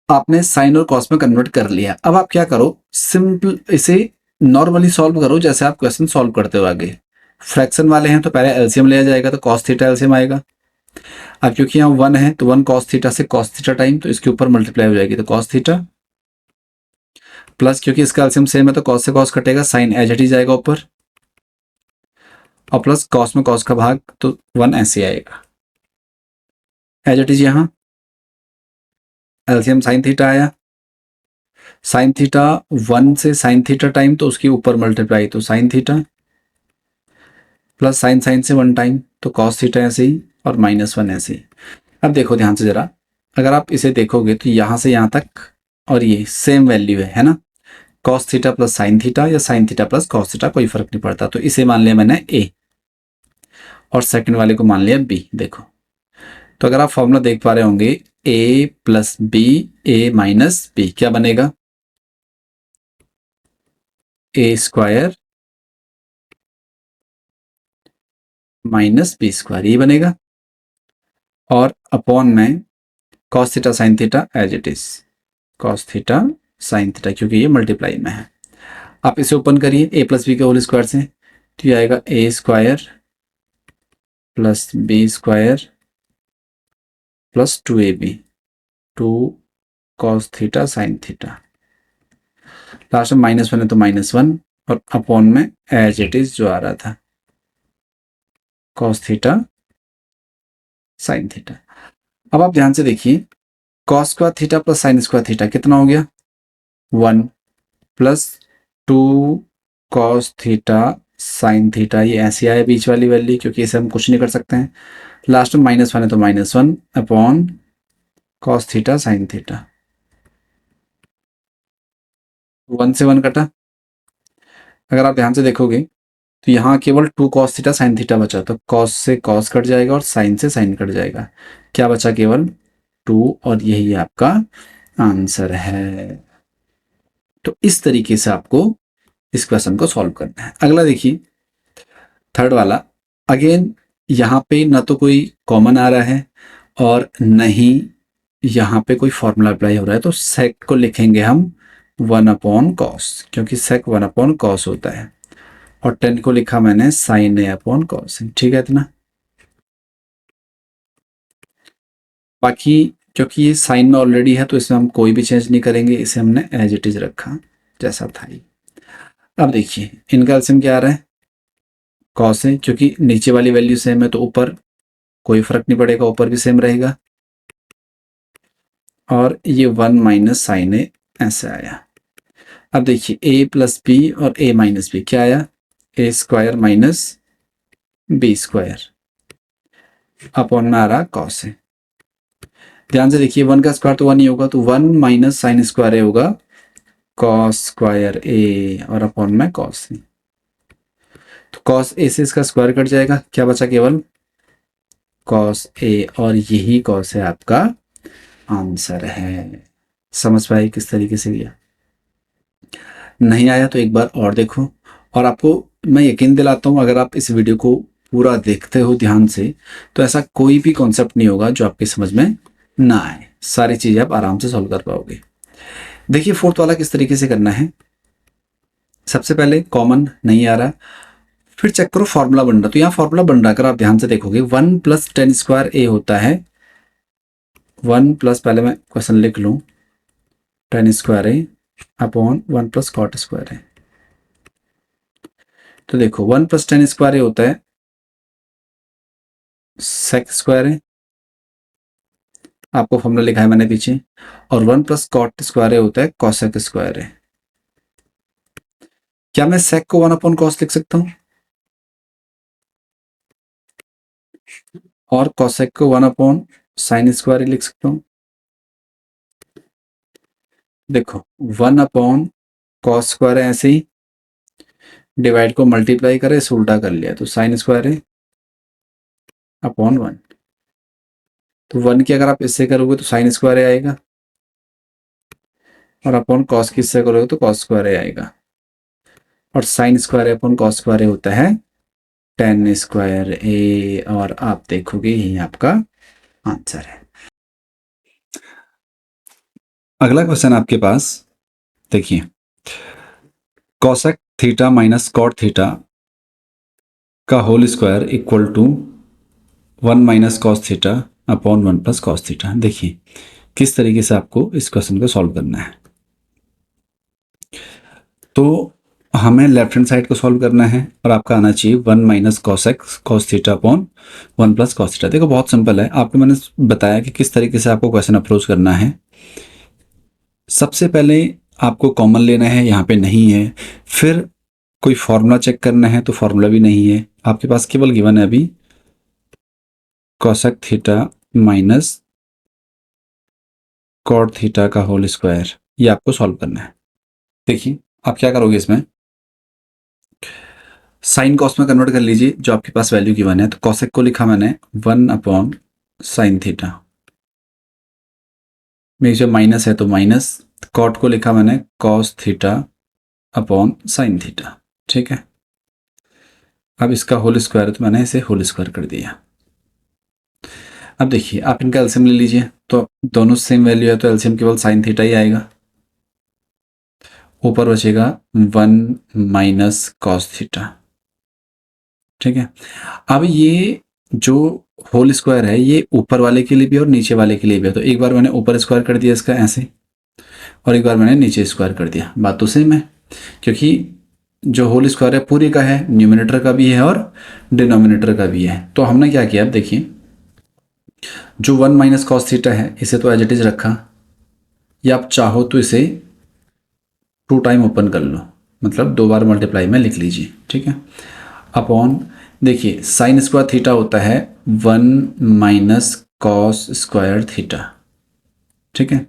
आपने साइन और कॉस में कन्वर्ट कर लिया। अब आप क्या करो, सिंपल इसे नॉर्मली सॉल्व करो जैसे आप क्वेश्चन सॉल्व करते हो आगे। फ्रैक्शन वाले हैं तो पहले एलसीएम लिया जाएगा, तो कॉस थीटा एलसीएम आएगा। अब क्योंकि यहाँ 1 है तो 1 कॉस थीटा से कॉस थीटा टाइम, तो इसके ऊपर मल्टीप्लाई हो जाएगी तो कॉस थीटा, प्लस क्योंकि इसका एलसीएम सेम है तो कॉस से कॉस कटेगा, साइन एज इट इज जाएगा ऊपर, और प्लस कॉस में कॉस का भाग, तो 1 ऐसे आएगा एज इट इज। यहाँ एलसीएम साइन थीटा आया, साइन थीटा 1 से साइन थीटा टाइम तो उसके ऊपर मल्टीप्लाई, तो sine theta, plus sine sine से 1 टाइम तो कॉस थीटा ऐसे ही, और -1 ऐसे ही। अब देखो ध्यान से जरा, अगर आप इसे देखोगे तो यहाँ से यहाँ तक और ये सेम वैल्यू है ना, cos theta plus sine theta या sine theta plus cos theta, कोई फर्क नहीं पड़ता। तो इसे मान लिया मैंने ए, और सेकंड वाले को मान लिया बी। देखो तो अगर आप फॉर्मूला देख पा रहे होंगे, a plus b, a minus b, क्या बनेगा, a square minus b square, ये बनेगा। और अपॉन में cos theta sine theta as it is, cos theta sine theta, क्योंकि ये मल्टीप्लाई में है। आप इसे ओपन करिए ए प्लस बी के होल स्क्वायर से, तो ये आएगा a square plus b square plus 2ab, 2 cos theta sine theta, last में -1 है तो -1, और अपॉन में एज इट इज जो आ रहा था कॉस थीटा साइन थीटा। अब आप ध्यान से देखिए, cos square theta plus sign square theta कितना हो गया, 1 plus 2 cos theta sine theta, ये ऐसे आया बीच वाली वैल्यू, क्योंकि इसे हम कुछ नहीं कर सकते हैं। लास्ट में -1 है तो -1 upon cos theta sine theta, 1 से 1 कटा। अगर आप ध्यान से देखोगे तो यहाँ केवल 2 कॉस थीटा साइन थीटा बचा, तो कॉस से कॉस कट जाएगा और साइन से साइन कट जाएगा, क्या बचा, केवल 2, और यही आपका आंसर है। तो इस तरीके से आपको इस क्वेश्चन को सॉल्व करना है। अगला देखिए, थर्ड वाला। अगेन यहाँ पे ना तो कोई कॉमन आ रहा है और न ही यहाँ पे कोई फॉर्मूला अप्लाई हो रहा है, तो सेक को लिखेंगे हम 1/cos, क्योंकि सेक 1/cos होता है, और 10 को लिखा मैंने साइन A/cos। ठीक है इतना। बाकी क्योंकि ये साइन में ऑलरेडी है तो इसमें हम कोई भी चेंज नहीं करेंगे, इसे हमने एज इट इज रखा जैसा था ही। अब देखिए इनका एलसीएम क्या आ रहा है, कॉस है, क्योंकि नीचे वाली वैल्यू सेम है तो ऊपर कोई फर्क नहीं पड़ेगा, ऊपर भी सेम रहेगा, और ये 1 माइनस साइन ए ऐसे आया। अब देखिए ए प्लस बी और ए माइनस बी क्या आया, a square minus b square, upon में आ रहा कॉस है। ध्यान से देखिए 1 का स्क्वायर तो 1 ही होगा, तो 1 माइनस साइन स्क्वायर ए होगा कॉस स्क्वायर ए, और अपॉन में कॉस ए, तो कॉस ए से इसका स्क्वायर कट जाएगा, क्या बचा, केवल कॉस ए, और यही कॉस है आपका आंसर है। समझ पाए किस तरीके से किया, नहीं आया तो एक बार और देखो। और आपको मैं यकीन दिलाता हूँ, अगर आप इस वीडियो को पूरा देखते हो ध्यान से, तो ऐसा कोई भी कॉन्सेप्ट नहीं होगा जो आपकी समझ में ना आए, सारी चीजें आप आराम से सॉल्व कर पाओगे। देखिए फोर्थ वाला किस तरीके से करना है। सबसे पहले कॉमन नहीं आ रहा, फिर चेक करो फॉर्मूला बन रहा, तो यहाँ फॉर्मूला बन रहा, अगर आप ध्यान से देखोगे 1 प्लस टेन स्क्वायर ए होता है, 1 प्लस, पहले मैं क्वेश्चन लिख लूँ, ten square A upon 1 plus cot square a. तो देखो 1 प्लस टेन स्क्वायर ए होता है सेक स्क्वायर है, आपको फॉर्मूला लिखा है मैंने पीछे, और 1 प्लस कॉट स्क्वायर ए होता है कॉसेक स्क्वायर है। क्या मैं सेक को 1 अपॉन कॉस लिख सकता हूं, और कॉसेक को 1 अपॉन साइन स्क्वायर ही लिख सकता हूँ। देखो 1 कॉस स्क्वायर है, ऐसे ही डिवाइड को मल्टीप्लाई करे इसे उल्टा कर लिया तो साइन स्क्वायर है अपॉन 1। तो 1 की अगर आप इससे करोगे तो साइन स्क्वायर आएगा, और अपॉन कॉस की इससे करोगे तो कॉस स्क्वायर आएगा, और sign square upon cos square होता है टेन स्क्वायर ए, और आप देखोगे यही आपका आंसर है। अगला क्वेश्चन आपके पास देखिए, cosec theta minus cot theta का whole square equal to 1 minus cos theta upon 1 plus cos theta. देखिए किस तरीके से आपको इस क्वेश्चन को सॉल्व करना है। तो हमें लेफ्ट हैंड साइड को सॉल्व करना है और आपका आना चाहिए 1 minus cosec cos theta upon 1 plus cos theta. देखो बहुत सिंपल है, आपको मैंने बताया कि किस तरीके से आपको क्वेश्चन अप्रोच करना है। सबसे पहले आपको कॉमन लेना है, यहाँ पे नहीं है, फिर कोई फॉर्मूला चेक करना है तो फॉर्मूला भी नहीं है, आपके पास केवल गिवन है अभी cosec theta minus cot theta का होल स्क्वायर, ये आपको सॉल्व करना है। देखिए आप क्या करोगे, इसमें साइन कॉस में कन्वर्ट कर लीजिए जो आपके पास वैल्यू गिवन है। तो कॉसेक को लिखा मैंने 1 अपॉन साइन थीटा में, जो माइनस है तो माइनस, कॉट को लिखा मैंने cos theta upon sine theta, ठीक है। अब इसका होल स्क्वायर तो मैंने इसे होल स्क्वायर कर दिया। अब देखिए आप इनका एलसीएम ले लीजिए, तो दोनों सेम वैल्यू है तो एलसीएम केवल साइन थीटा ही आएगा। ऊपर बचेगा 1 माइनस कॉस थीटा, ठीक है। अब ये जो होल स्क्वायर है ये ऊपर वाले के लिए भी और नीचे वाले के लिए भी है। तो एक बार मैंने ऊपर स्क्वायर कर दिया इसका ऐसे, और एक बार मैंने नीचे स्क्वायर कर दिया, बात तो सेम है, क्योंकि जो होल स्क्वायर है पूरे का है, न्यूमिनेटर का भी है और डिनोमिनेटर का भी है। तो हमने क्या किया, अब देखिए जो 1 माइनस कॉस थीटा है इसे तो एज इट इज रखा, या आप चाहो तो इसे 2 टाइम ओपन कर लो, मतलब 2 बार मल्टीप्लाई में लिख लीजिए, ठीक है। अपॉन देखिए साइन स्क्वायर थीटा होता है 1 माइनस कॉस स्क्वायर थीटा, ठीक है।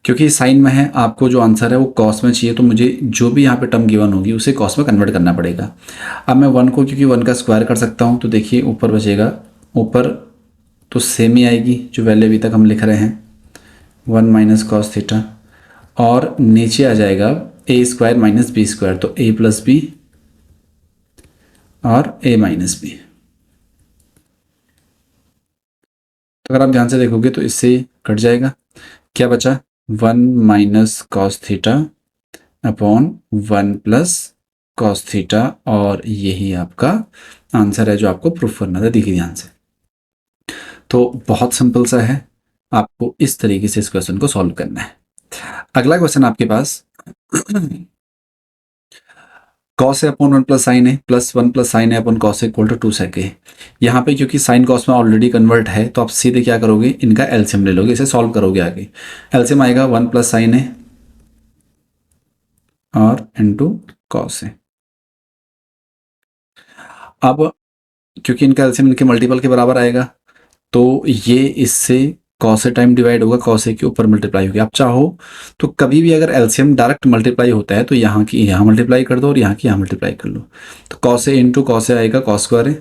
क्योंकि साइन में है, आपको जो आंसर है वो कॉस में चाहिए, तो मुझे जो भी यहाँ पे टर्म गिवन होगी उसे कॉस में कन्वर्ट करना पड़ेगा। अब मैं 1 को क्योंकि 1 का स्क्वायर कर सकता हूँ, तो देखिए ऊपर बचेगा, ऊपर तो सेम ही आएगी जो वैल्यू अभी तक हम लिख रहे हैं 1 माइनस कॉस थीटा, और नीचे आ जाएगा ए स्क्वायर माइनस बी स्क्वायर, तो ए प्लस बी और ए माइनस बी। तो अगर आप ध्यान से देखोगे तो इससे कट जाएगा, क्या बचा 1 minus cos theta upon 1 plus cos theta, और यही आपका आंसर है जो आपको प्रूफ करना था। देखिए ध्यान से, तो बहुत सिंपल सा है, आपको इस तरीके से इस क्वेश्चन को सॉल्व करना है। अगला क्वेश्चन आपके पास कॉस है अपॉन 1 प्लस साइन है प्लस 1 प्लस साइन है अपॉन कॉस इक्वल टू 2 सेक है। यहाँ पे क्योंकि साइन कॉस में ऑलरेडी कन्वर्ट है, तो आप सीधे क्या करोगे, इनका एलसीएम ले लोगे, इसे सॉल्व करोगे आगे। एलसीएम आएगा 1 प्लस साइन है और इनटू कॉस है। अब क्योंकि इनका एलसीएम इनके मल्टीपल के बराबर आएगा, तो ये इससे कॉस से टाइम डिवाइड होगा, कॉस के ऊपर मल्टीप्लाई होगी। आप चाहो तो कभी भी अगर एलसीएम डायरेक्ट मल्टीप्लाई होता है तो यहाँ की यहाँ मल्टीप्लाई कर दो और यहाँ की यहाँ मल्टीप्लाई कर लो। तो cos A into cos A आएगा कॉस स्क्वायर है,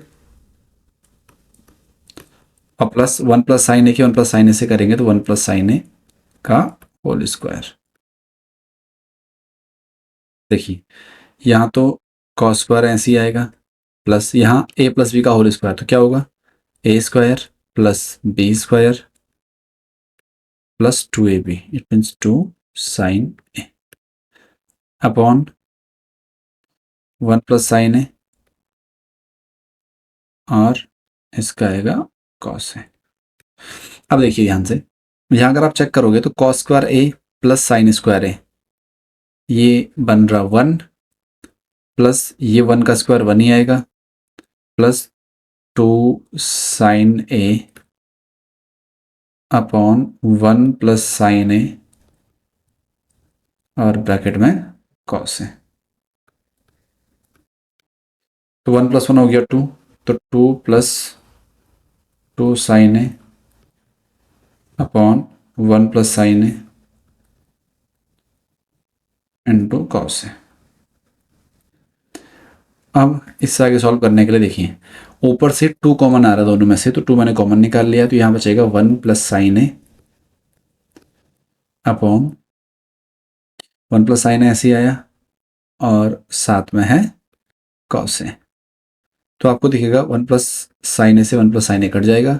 और प्लस 1 प्लस साइन ए की 1 प्लस साइन ए से करेंगे तो 1 प्लस साइन ए का होल स्क्वायर। देखिए यहाँ तो कॉस स्क्वायर ऐसे ही आएगा, प्लस यहाँ ए प्लस बी का होल स्क्वायर, तो क्या होगा a square plus b square plus 2ab, it means 2 sine a upon 1 plus sine a, और इसका आएगा कॉस है। अब देखिए ध्यान से, यहाँ अगर आप चेक करोगे तो कॉस स्क्वायर ए प्लस साइन स्क्वायर ए, ये बन रहा 1, प्लस ये 1 का स्क्वायर 1 ही आएगा, plus 2 sine a upon 1 plus sine a, और ब्रैकेट में कॉस है। तो 1 प्लस 1 हो गया 2, तो 2 plus 2 sine a upon 1 plus sine a into cos A. अब इससे आगे सॉल्व करने के लिए देखिए, ऊपर से 2 कॉमन आ रहा है दोनों में से, तो 2 मैंने कॉमन निकाल लिया, तो यहाँ बचेगा 1 plus sine a upon 1 plus sine ए ऐसे ही आया, और साथ में है कॉस ए। तो आपको दिखेगा 1 प्लस साइन ए से 1 प्लस साइन ए कट जाएगा,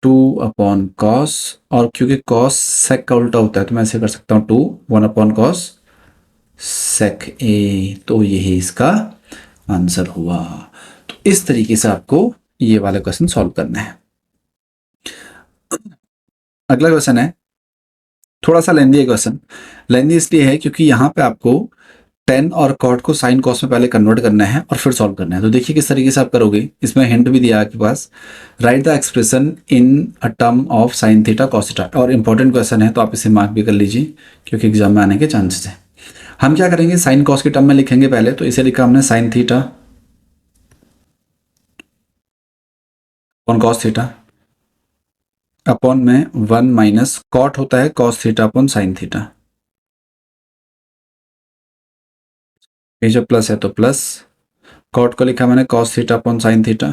2 अपॉन कॉस, और क्योंकि कॉस सेक का उल्टा होता है तो मैं ऐसे कर सकता हूँ 2 1 अपॉन कॉस सेक ए। तो यही इसका आंसर हुआ। तो इस तरीके से आपको ये वाला क्वेश्चन सॉल्व करना है। अगला क्वेश्चन है, थोड़ा सा लेंदी है क्वेश्चन। लेंदी इसलिए है क्योंकि यहाँ पे आपको टेन और कॉट को साइन कॉस में पहले कन्वर्ट करना है और फिर सॉल्व करना है। तो देखिए किस तरीके से आप करोगे, इसमें हिंट भी दिया है आपके पास। Write the expression in a term of sine theta cos theta, और इंपॉर्टेंट क्वेश्चन है तो आप इसे मार्क भी कर लीजिए क्योंकि एग्जाम में आने के चांसेस है। हम क्या करेंगे, साइन कॉस के टर्म में लिखेंगे पहले, तो इसे लिखा हमने sign theta upon cos theta, upon में 1 माइनस कॉट होता है cos theta upon sine theta. ये जब प्लस है तो प्लस, कॉट को लिखा मैंने cos theta upon sine theta,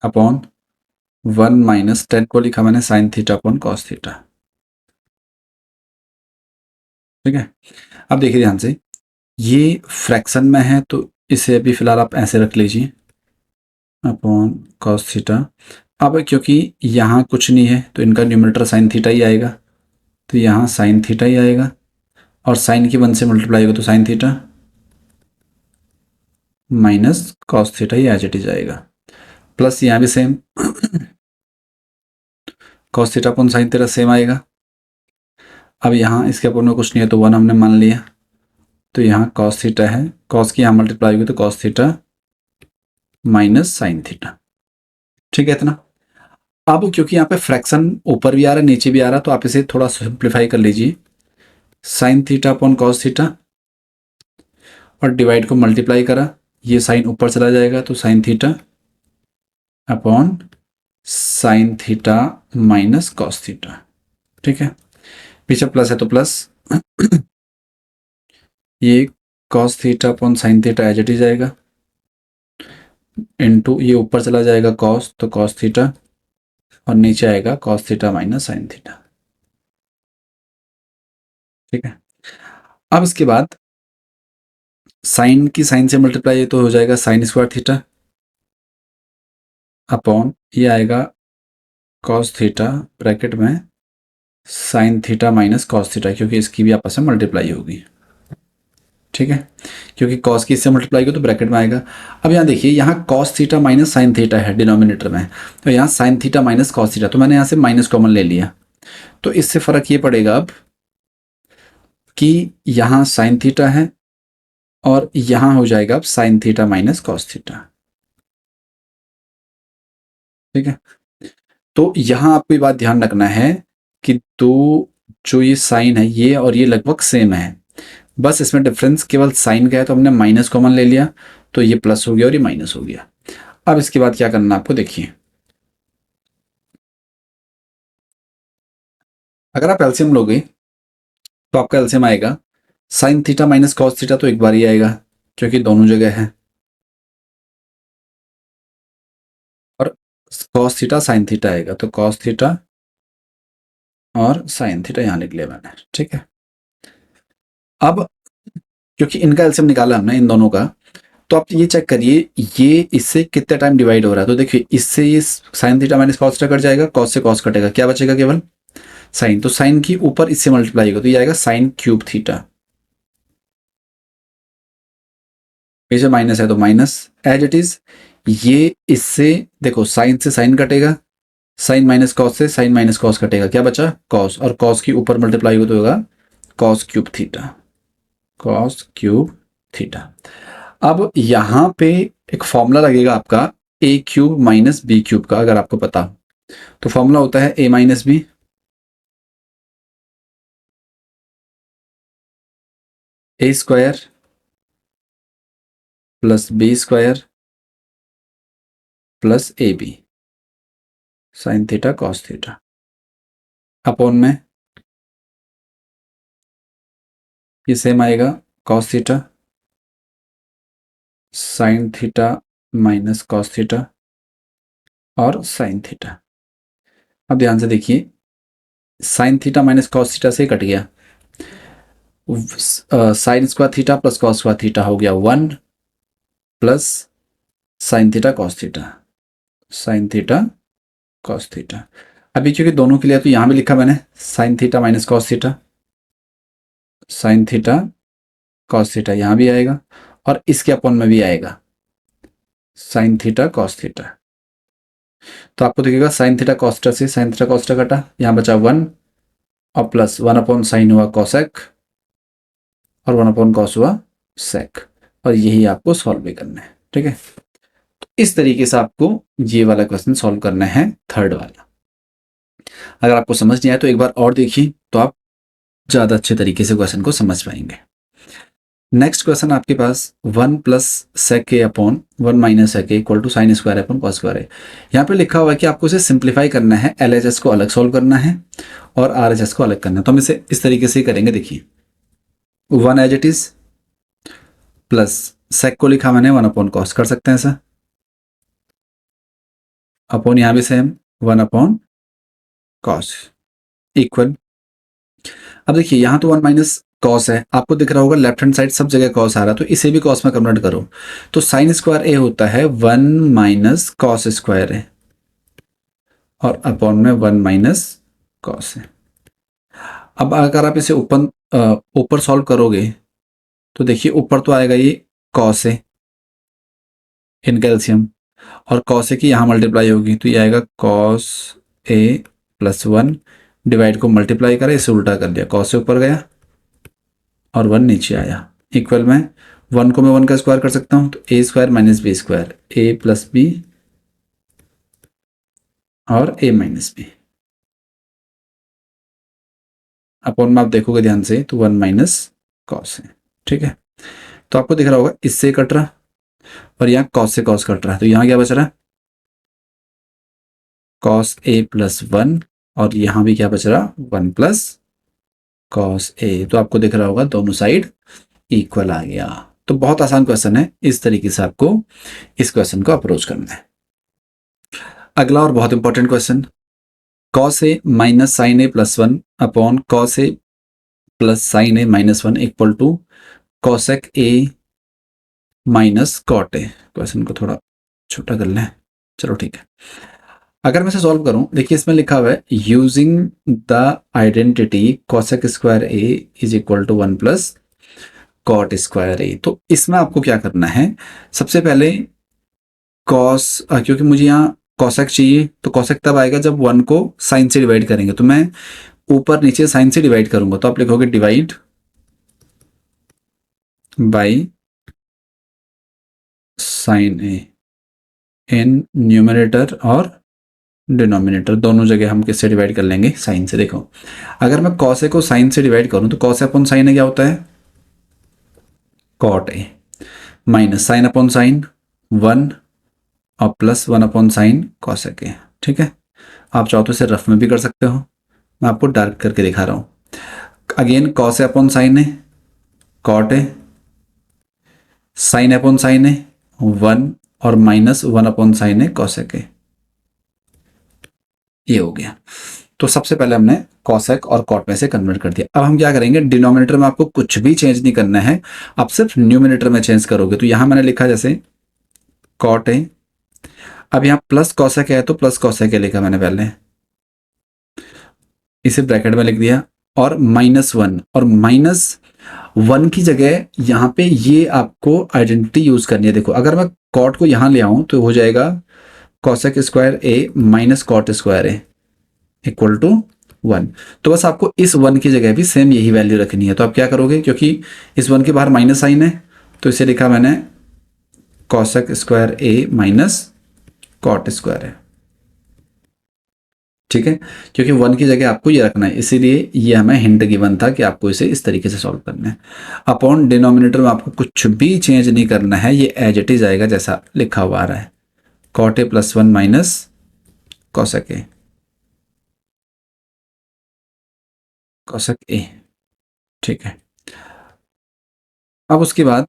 upon 1 minus ten को लिखा मैंने sign theta upon cos theta. ठीक है, अब देखिए ध्यान से, ये फ्रैक्शन में है तो इसे अभी फिलहाल आप ऐसे रख लीजिए अपॉन कॉस थीटा। अब क्योंकि यहाँ कुछ नहीं है तो इनका न्यूमरेटर साइन थीटा ही आएगा, तो यहाँ साइन थीटा ही आएगा, और साइन की 1 से मल्टीप्लाई होगा तो sine theta minus cos theta ही एज इट इज आएगा, प्लस यहाँ भी same cos theta upon sine theta same आएगा। अब यहाँ इसके अपॉन में कुछ नहीं है तो 1 हमने मान लिया, तो यहाँ कॉस थीटा है, कॉस की यहाँ मल्टीप्लाई होगी तो cos theta minus sine theta. ठीक है इतना। अब क्योंकि यहाँ पे फ्रैक्शन ऊपर भी आ रहा है नीचे भी आ रहा है तो आप इसे थोड़ा सिंप्लीफाई कर लीजिए, sine theta upon cos theta, और डिवाइड को मल्टीप्लाई करा, ये साइन ऊपर चला जाएगा तो sine theta upon sine theta minus cos theta. ठीक है, पीछे प्लस है तो प्लस, ये cos theta upon sine theta as it is आएगा, इनटू ये ऊपर चला जाएगा कॉस तो कॉस थीटा, और नीचे आएगा cos theta minus sine theta. ठीक है, अब इसके बाद साइन की साइन से मल्टीप्लाई तो हो जाएगा साइन स्क्वायर थीटा अपॉन ये आएगा कॉस थीटा ब्रैकेट में sign theta minus cos theta, क्योंकि इसकी भी आपस में मल्टीप्लाई होगी। ठीक है, क्योंकि कॉस की इससे मल्टीप्लाई हो तो ब्रैकेट में आएगा। अब यहाँ देखिए, यहाँ cos theta minus sine theta है डिनोमिनेटर में, तो यहाँ sign theta minus cos theta, तो मैंने यहाँ से माइनस कॉमन ले लिया, तो इससे फर्क ये पड़ेगा अब कि यहाँ साइन थीटा है और यहाँ हो जाएगा अब sign theta minus cos theta. ठीक है, तो यहाँ आपको ये बात ध्यान रखना है कि दो जो ये साइन है ये और ये लगभग सेम है, बस इसमें डिफरेंस केवल साइन का है, तो हमने माइनस कॉमन ले लिया तो ये प्लस हो गया और ये माइनस हो गया। अब इसके बाद क्या करना आपको देखिए, अगर आप एलसीएम लोगे तो आपका एलसीएम आएगा sign theta minus cos theta, तो एक बार ही आएगा क्योंकि दोनों जगह है, और कॉस थीटा साइन थीटा आएगा, तो कॉस थीटा और साइन थीटा यहाँ लिख लिया मैंने। ठीक है, अब क्योंकि इनका एलसीएम निकाला हमने इन दोनों का, तो आप ये चेक करिए ये इससे कितने टाइम डिवाइड हो रहा है, तो देखिए इससे ये sign theta minus cos theta cut जाएगा, कॉस से कॉस कटेगा, क्या बचेगा केवल साइन, तो साइन की ऊपर इससे मल्टीप्लाई होगा तो ये आएगा साइन क्यूब थीटा, पीछे माइनस है तो माइनस एज इट इज, ये इससे देखो साइन से साइन कटेगा, साइन माइनस कॉस से साइन माइनस कॉस कटेगा, क्या बचा कॉस, और कॉस की ऊपर मल्टीप्लाई हो तो होगा cos cube theta, cos cube theta. अब यहाँ पे एक फॉर्मूला लगेगा आपका a cube minus b cube का, अगर आपको पता, तो फॉर्मूला होता है a minus b, a square plus b square plus a b. Sine theta cos theta upon में ये सेम आएगा cos theta sine theta minus cos theta और साइन थीटा। अब ध्यान से देखिए, sine theta minus cos theta से cut गया, sign square theta plus cos square theta हो गया 1 plus sine theta cos theta, sine theta cos theta. अभी क्योंकि दोनों के लिए तो यहाँ भी लिखा मैंने sign theta minus cos theta, sine theta cos theta यहाँ भी आएगा और इसके अपॉन में भी आएगा साइन थीटा कॉस थीटा। तो आपको दिखेगा साइन थीटा कॉस थीटा से साइन थीटा कॉस थीटा कटा, यहाँ बचा 1 और प्लस 1 अपॉन साइन हुआ कॉसेक और 1 अपॉन कॉस हुआ सेक, और यही आपको सॉल्व भी करना है। ठीक है, तो इस तरीके से आपको ये वाला क्वेश्चन सॉल्व करना है, थर्ड वाला। अगर आपको समझ नहीं आया तो एक बार और देखिए, तो आप ज़्यादा अच्छे तरीके से क्वेश्चन को समझ पाएंगे। नेक्स्ट क्वेश्चन आपके पास 1 plus sec A upon 1 minus sec A equal to sine square upon cos square है। यहाँ पे लिखा हुआ है कि आपको इसे सिंप्लीफाई करना है, LHS को अलग सॉल्व करना है और RHS को अलग करना है। तो हम इसे इस तरीके से करेंगे, देखिए 1 as it is plus sec को लिखा मैंने 1 अपॉन कॉस, कर सकते हैं सर, अपॉन यहाँ भी सेम 1 अपॉन कॉस इक्वल। अब देखिए यहाँ तो 1 माइनस कॉस है, आपको दिख रहा होगा लेफ्ट हैंड साइड सब जगह कॉस आ रहा है, तो इसे भी कॉस में कन्वर्ट करो। तो साइन स्क्वायर ए होता है 1 माइनस कॉस स्क्वायर है और अपॉन में 1 माइनस कॉस है। अब अगर आप इसे ऊपर सॉल्व करोगे तो देखिए ऊपर तो आएगा ये कॉस है इन कैल्शियम, और कॉस ए की यहाँ मल्टीप्लाई होगी तो ये आएगा कॉस ए प्लस 1, डिवाइड को मल्टीप्लाई करें, इसे उल्टा कर लिया, कॉस से ऊपर गया और 1 नीचे आया, इक्वल में 1 को मैं 1 का स्क्वायर कर सकता हूँ, तो ए स्क्वायर माइनस बी स्क्वायर, ए प्लस बी और ए माइनस बी, अपॉन में आप देखोगे ध्यान से तो 1 माइनस कॉस है। ठीक है, तो आपको दिख रहा होगा इससे कट रहा और यहाँ कॉस से कॉस कट रहा है, तो यहाँ क्या बच रहा है कॉस ए प्लस 1 और यहाँ भी क्या बच रहा 1 प्लस कॉस ए। तो आपको दिख रहा होगा दोनों साइड इक्वल आ गया। तो बहुत आसान क्वेश्चन है, इस तरीके से आपको इस क्वेश्चन को अप्रोच करना है। अगला और बहुत important question, cos A minus sine A plus 1 upon cos A plus sine A minus 1 equal to cosec A minus cot A. Question को थोड़ा छोटा कर लें, चलो ठीक है। अगर मैं इसे सॉल्व करूं, देखिए इसमें लिखा हुआ है using the identity cosec square a is equal to 1 plus cot square a. तो इसमें आपको क्या करना है, सबसे पहले कॉस, क्योंकि मुझे यहाँ कॉसेक चाहिए, तो कॉसेक तब आएगा जब 1 को साइन से डिवाइड करेंगे, तो मैं ऊपर नीचे साइन से डिवाइड करूंगा, तो आप लिखोगे divide by sine A in numerator और डिनोमिनेटर, दोनों जगह हम किससे डिवाइड कर लेंगे साइन से। देखो अगर मैं कॉस ए को साइन से डिवाइड करूं तो cos A upon sine A क्या होता है cot A, minus sine upon sine 1 और plus 1 upon sine cosec A. ठीक है, आप चाहो तो इसे रफ में भी कर सकते हो, मैं आपको डार्क करके दिखा रहा हूं। Again cos A upon sine a cot a, sine upon sine a 1 और minus 1 upon sine a cosec ए, ये हो गया। तो सबसे पहले हमने कॉसेक और कॉट में से कन्वर्ट कर दिया। अब हम क्या करेंगे, डिनोमिनेटर में आपको कुछ भी चेंज नहीं करना है, आप सिर्फ न्यूमिनेटर में चेंज करोगे। तो यहां मैंने लिखा जैसे कॉट है, अब यहाँ प्लस कॉसेक है तो प्लस कॉसेक लिखा मैंने पहले, इसे ब्रैकेट में लिख दिया, और -1 और -1 की जगह यहाँ पे ये आपको आइडेंटिटी यूज करनी है। देखो अगर मैं कॉट को यहाँ ले आऊं तो हो जाएगा cosec square A minus cot square A equal to 1। तो बस आपको इस 1 की जगह भी सेम यही वैल्यू रखनी है। तो आप क्या करोगे, क्योंकि इस 1 के बाहर माइनस साइन है तो इसे लिखा मैंने cosec square A minus cot square है। ठीक है, क्योंकि 1 की जगह आपको ये रखना है, इसीलिए ये हमें हिंट गिवन था कि आपको इसे इस तरीके से सॉल्व करना है। अपॉन डिनोमिनेटर में आपको कुछ भी चेंज नहीं करना है, ये एज इट इज आएगा जैसा लिखा हुआ आ रहा है, cot A plus 1 minus cosec A, cosec A, ठीक है। अब उसके बाद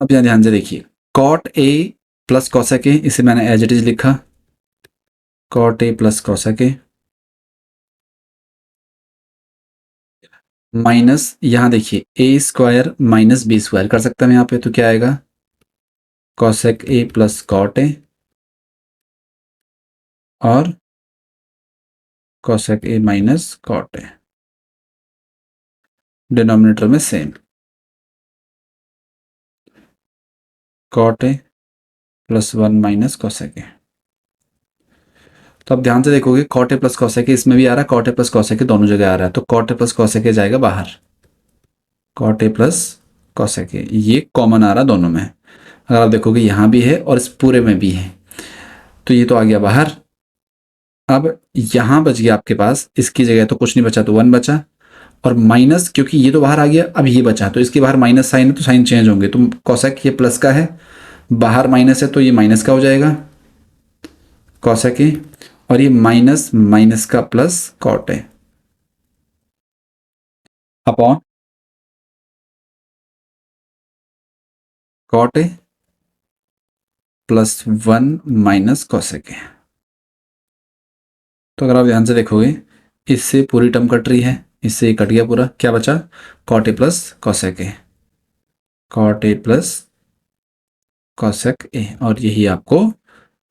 अब यहाँ ध्यान से देखिए, cot A plus cosec a, इसे मैंने एज इट इज लिखा, कॉट ए प्लस कॉसेक ए, माइनस यहाँ देखिए a square minus b square कर सकता हूँ यहाँ पे, तो क्या आएगा, cosec a plus cot a और cosec A minus cot a, denominator में सेम, कॉट ए प्लस 1 माइनस कॉसेक ए। तो अब ध्यान से देखोगे, cot A plus cosec a इसमें भी आ रहा है, cot A plus cosec A दोनों जगह आ रहा है, तो cot A plus cosec A जाएगा बाहर, कॉट ए प्लस कॉसेक ए ये कॉमन आ रहा है दोनों में। अगर आप देखोगे यहाँ भी है और इस पूरे में भी है, तो ये तो आ गया बाहर। अब यहाँ बच गया आपके पास, इसकी जगह तो कुछ नहीं बचा, तो 1 बचा, और माइनस, क्योंकि ये तो बाहर आ गया, अब ये बचा, तो इसके बाहर माइनस साइन है तो साइन चेंज होंगे, तो कॉसेक ये प्लस का है, बाहर माइनस है तो ये माइनस का हो जाएगा कॉसेक ए, और ये माइनस माइनस का प्लस कॉट है, अपॉन कॉट ए प्लस 1 माइनस कॉसेक ए। तो अगर आप ध्यान से देखोगे, इससे पूरी टर्म कट रही है, इससे ये कट गया पूरा, क्या बचा, cot A plus cosec A, cot A plus cosec A, और यही आपको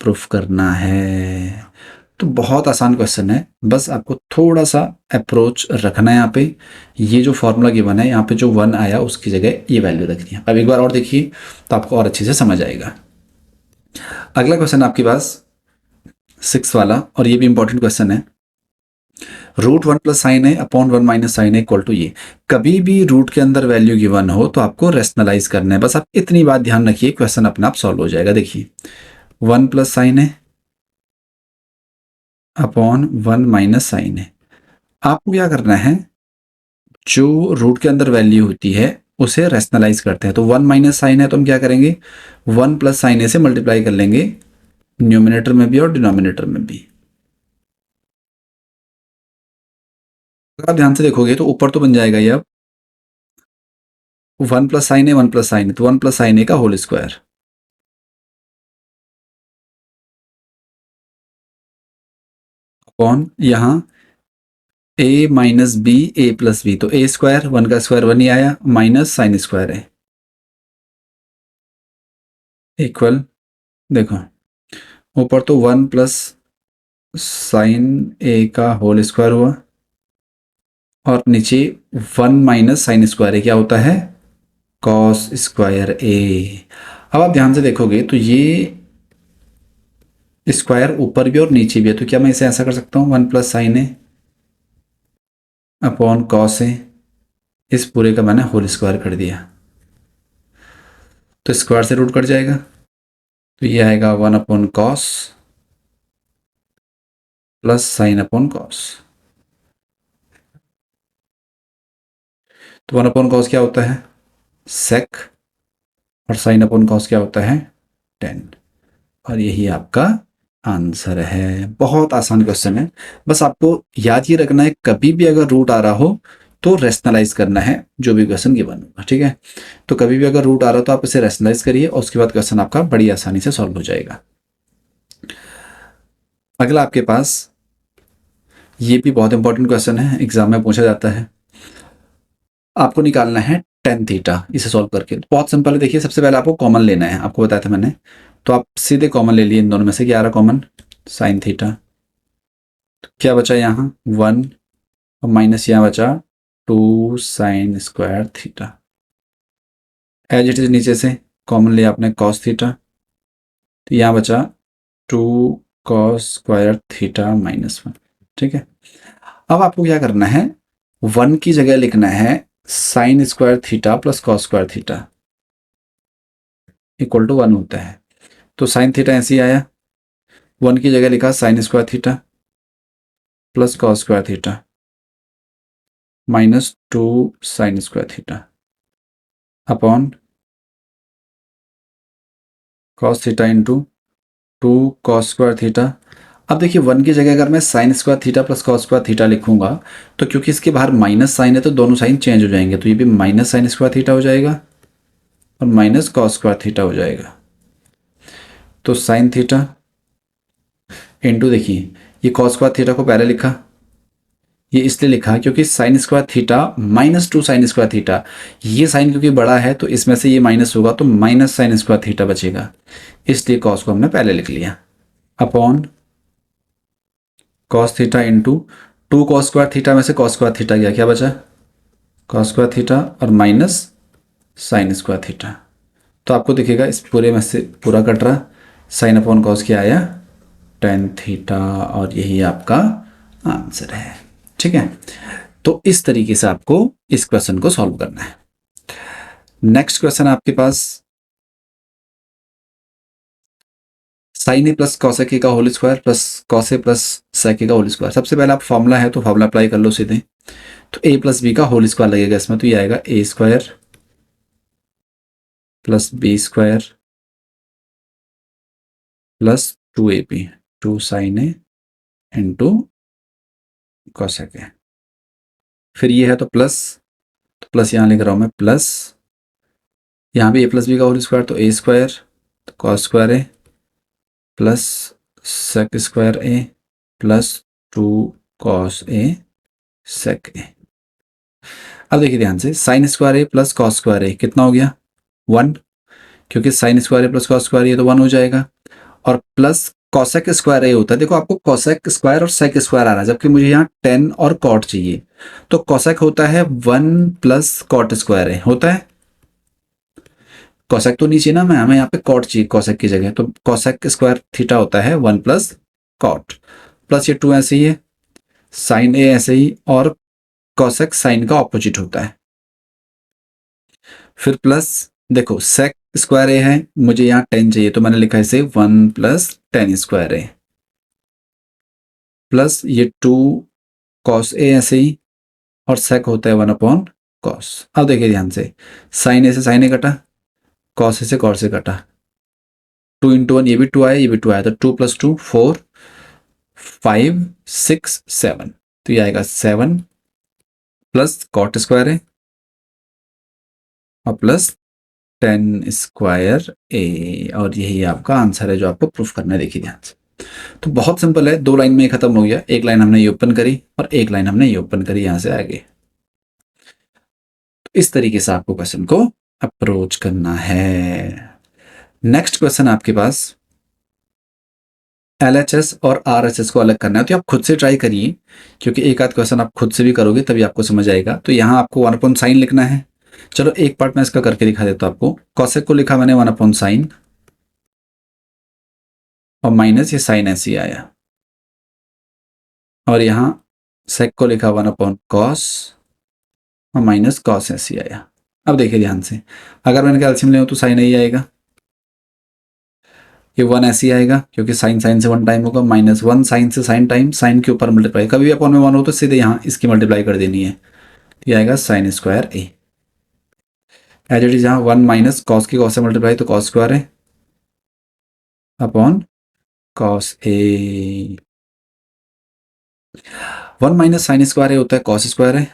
प्रूफ करना है। तो बहुत आसान क्वेश्चन है, बस आपको थोड़ा सा अप्रोच रखना है यहाँ पे। ये जो फॉर्मूला गिवन है, यहाँ पे जो 1 आया उसकी जगह ये वैल्यू रखनी है। अब एक बार और देखिए तो आपको और अच्छे से समझ आएगा। अगला क्वेश्चन आपके पास 6 वाला, और ये भी इंपॉर्टेंट क्वेश्चन है। रूट 1 प्लस साइन है अपॉन 1 माइनस साइन है इक्वल टू ये। कभी भी रूट के अंदर वैल्यू गिवन हो तो आपको रेशनलाइज करना है, बस आप इतनी बात ध्यान रखिए, क्वेश्चन अपने आप सॉल्व हो जाएगा। देखिए 1 प्लस साइन है अपॉन 1 माइनस साइन है, आपको क्या करना है, जो रूट के अंदर वैल्यू होती है उसे रेशनलाइज करते हैं। तो 1 माइनस साइन है तो हम क्या करेंगे, 1 प्लस साइन ए से मल्टीप्लाई कर लेंगे, न्यूमिनेटर में भी और डिनोमिनेटर में भी। अगर आप ध्यान से देखोगे तो ऊपर तो बन जाएगा ये, अब 1 plus sine a 1 plus sine ए, तो 1 प्लस साइन ए का होल स्क्वायर, अपॉन यहाँ ए माइनस बी ए प्लस बी, तो ए स्क्वायर 1 का स्क्वायर 1 ही आया, माइनस साइन स्क्वायर है इक्वल, देखो ऊपर तो 1 प्लस साइन ए का होल स्क्वायर हुआ, और नीचे 1 माइनस साइन स्क्वायर है, क्या होता है, कॉस स्क्वायर ए। अब आप ध्यान से देखोगे तो ये स्क्वायर ऊपर भी और नीचे भी है, तो क्या मैं इसे ऐसा कर सकता हूँ, 1 plus sine a upon cos ए, इस पूरे का मैंने होल स्क्वायर कर दिया, तो स्क्वायर से रूट कट जाएगा, तो ये आएगा 1 upon cos plus sine upon cos. तो 1 अपॉन कॉस क्या होता है, सेक, और साइन अपॉन कॉस क्या होता है, टेन, और यही आपका आंसर है। बहुत आसान क्वेश्चन है, बस आपको याद ये रखना है, कभी भी अगर रूट आ रहा हो तो रेशनलाइज करना है जो भी क्वेश्चन गिवन होगा, ठीक है। तो कभी भी अगर रूट आ रहा हो तो आप इसे रेशनलाइज करिए, और उसके बाद क्वेश्चन आपका बड़ी आसानी से सॉल्व हो जाएगा। अगला आपके पास ये भी बहुत इंपॉर्टेंट क्वेश्चन है, एग्जाम में पूछा जाता है। आपको निकालना है टेन थीटा, इसे सॉल्व करके। तो बहुत सिंपल है, देखिए सबसे पहले आपको कॉमन लेना है, आपको बताया था मैंने, तो आप सीधे कॉमन ले लिए इन दोनों में से, क्या आ रहा कॉमन, साइन थीटा, तो क्या बचा यहाँ 1, और माइनस यहाँ बचा 2 sine square theta, as it is नीचे से कॉमन लिया आपने कॉस थीटा, तो यहाँ बचा 2 कॉस स्क्वायर थीटा माइनस 1, ठीक है। अब आपको क्या करना है, 1 की जगह लिखना है sine square theta plus cos square theta equal to 1 होता है, तो साइन थीटा ऐसे ही आया, 1 की जगह लिखा sign square theta plus cos square theta minus 2 sine square theta, upon cos theta into 2 cos square theta. अब देखिए 1 की जगह अगर मैं sign square theta plus cos square theta लिखूंगा तो क्योंकि इसके बाहर माइनस साइन है तो दोनों साइन चेंज हो जाएंगे, तो ये भी माइनस साइन स्क्वायर थीटा हो जाएगा और माइनस कॉस स्क्वायर थीटा हो जाएगा। तो साइन थीटा इंटू, देखिए ये कॉस स्क्वायर थीटा को पहले लिखा, ये इसलिए लिखा क्योंकि sign square theta -2 sine square theta, ये साइन क्योंकि बड़ा है तो इसमें से ये माइनस होगा तो माइनस साइन स्क्वायर थीटा बचेगा, इसलिए कॉस को हमने पहले लिख लिया। Upon cos theta into 2 cos square theta में से कॉस स्क्वायर थीटा गया, क्या बचा कॉस स्क्वायर थीटा और माइनस साइन स्क्वायर थीटा। तो आपको दिखेगा इस पूरे में से पूरा कट रहा, साइन अपॉन कॉस क्या आया टेन थीटा, और यही आपका आंसर है। ठीक है, तो इस तरीके से आपको इस क्वेश्चन को सॉल्व करना है। नेक्स्ट क्वेश्चन आपके पास sign A plus cos A का whole square plus cos A plus sec ए का होल स्क्वायर। सबसे पहले आप फॉर्मूला है तो फॉर्मूला अप्लाई कर लो सीधे, तो ए प्लस बी का होल स्क्वायर लगेगा इसमें, तो ये आएगा a square plus b square plus 2ab, 2 sine a into cosec a. फिर ये है तो प्लस यहाँ लिख रहा हूँ मैं प्लस, यहाँ भी ए प्लस बी का होल स्क्वायर तो ए स्क्वायर तो cos square A plus sec square A plus 2 cos A sec ए। अब देखिए ध्यान से, साइन स्क्वायर ए प्लस कॉस स्क्वायर ए कितना हो गया 1, क्योंकि साइन स्क्वायर ए प्लस कॉस स्क्वायर ये तो 1 हो जाएगा, और प्लस कॉसेक स्क्वायर ए होता है। देखो आपको कॉसेक स्क्वायर और सेक स्क्वायर आ रहा है, जबकि मुझे यहाँ टेन और कॉट चाहिए, तो कॉसेक होता है 1 प्लस कॉट स्क्वायर ए होता है, कॉसेक तो नीचे ना, मैं हमें यहाँ पे कॉट चाहिए कॉसेक की जगह, तो कॉसेक स्क्वायर थीटा होता है 1 प्लस कॉट, प्लस ये 2 ऐसे ही है, साइन ए ऐसे ही, और कॉसेक साइन का ऑपोजिट होता है। फिर प्लस देखो सेक स्क्वायर ए है, मुझे यहाँ 10 चाहिए तो मैंने लिखा है इसे 1 प्लस 10 स्क्वायर ए, प्लस ये 2 कॉस ए ऐसे ही, और सेक होता है 1 अपॉन कॉस। अब देखिए ध्यान से, साइन ए से साइन ए कटा, कॉस ए से कॉस ए कटा, 2 इंटू 1 ये भी 2 आया ये भी 2 आया, तो 2 प्लस 2 4 5 6 7, तो ये आएगा 7 प्लस कॉट स्क्वायर है और प्लस 10 स्क्वायर ए, और यही आपका आंसर है जो आपको प्रूफ करना है। देखिए ध्यान से, तो बहुत सिंपल है, 2 लाइन में खत्म हो गया, एक लाइन हमने ये ओपन करी और एक लाइन हमने ये ओपन करी यहां से आगे। तो इस तरीके से आपको क्वेश्चन को अप्रोच करना है। नेक्स्ट क्वेश्चन आपके पास LHS और RHS को अलग करना है, तो आप खुद से ट्राई करिए, क्योंकि एक आध क्वेश्चन आप खुद से भी करोगे तभी आपको समझ आएगा। तो यहाँ आपको 1 अपॉन साइन लिखना है। चलो एक पार्ट में इसका करके दिखा देता हूँ आपको। कॉसेक को लिखा मैंने 1 अपॉन साइन, और माइनस ये साइन ऐसे ही आया, और यहाँ सेक को लिखा 1 अपॉन कॉस और माइनस कॉस ऐसे ही आया। अब देखिए ध्यान से, अगर मैंने कैल्शियम ले तो साइन यही आएगा, ये 1 ऐसे ही आएगा क्योंकि साइन साइन से 1 टाइम होगा, -1 साइन से साइन टाइम, साइन के ऊपर मल्टीप्लाई, कभी भी अपॉन में 1 हो तो सीधे यहाँ इसकी मल्टीप्लाई कर देनी है, ये आएगा sine square A. As it is यहाँ 1 माइनस कॉस की कॉस से मल्टीप्लाई तो कॉस स्क्वायर है upon cos A, 1 minus sine square A होता है कॉस स्क्वायर है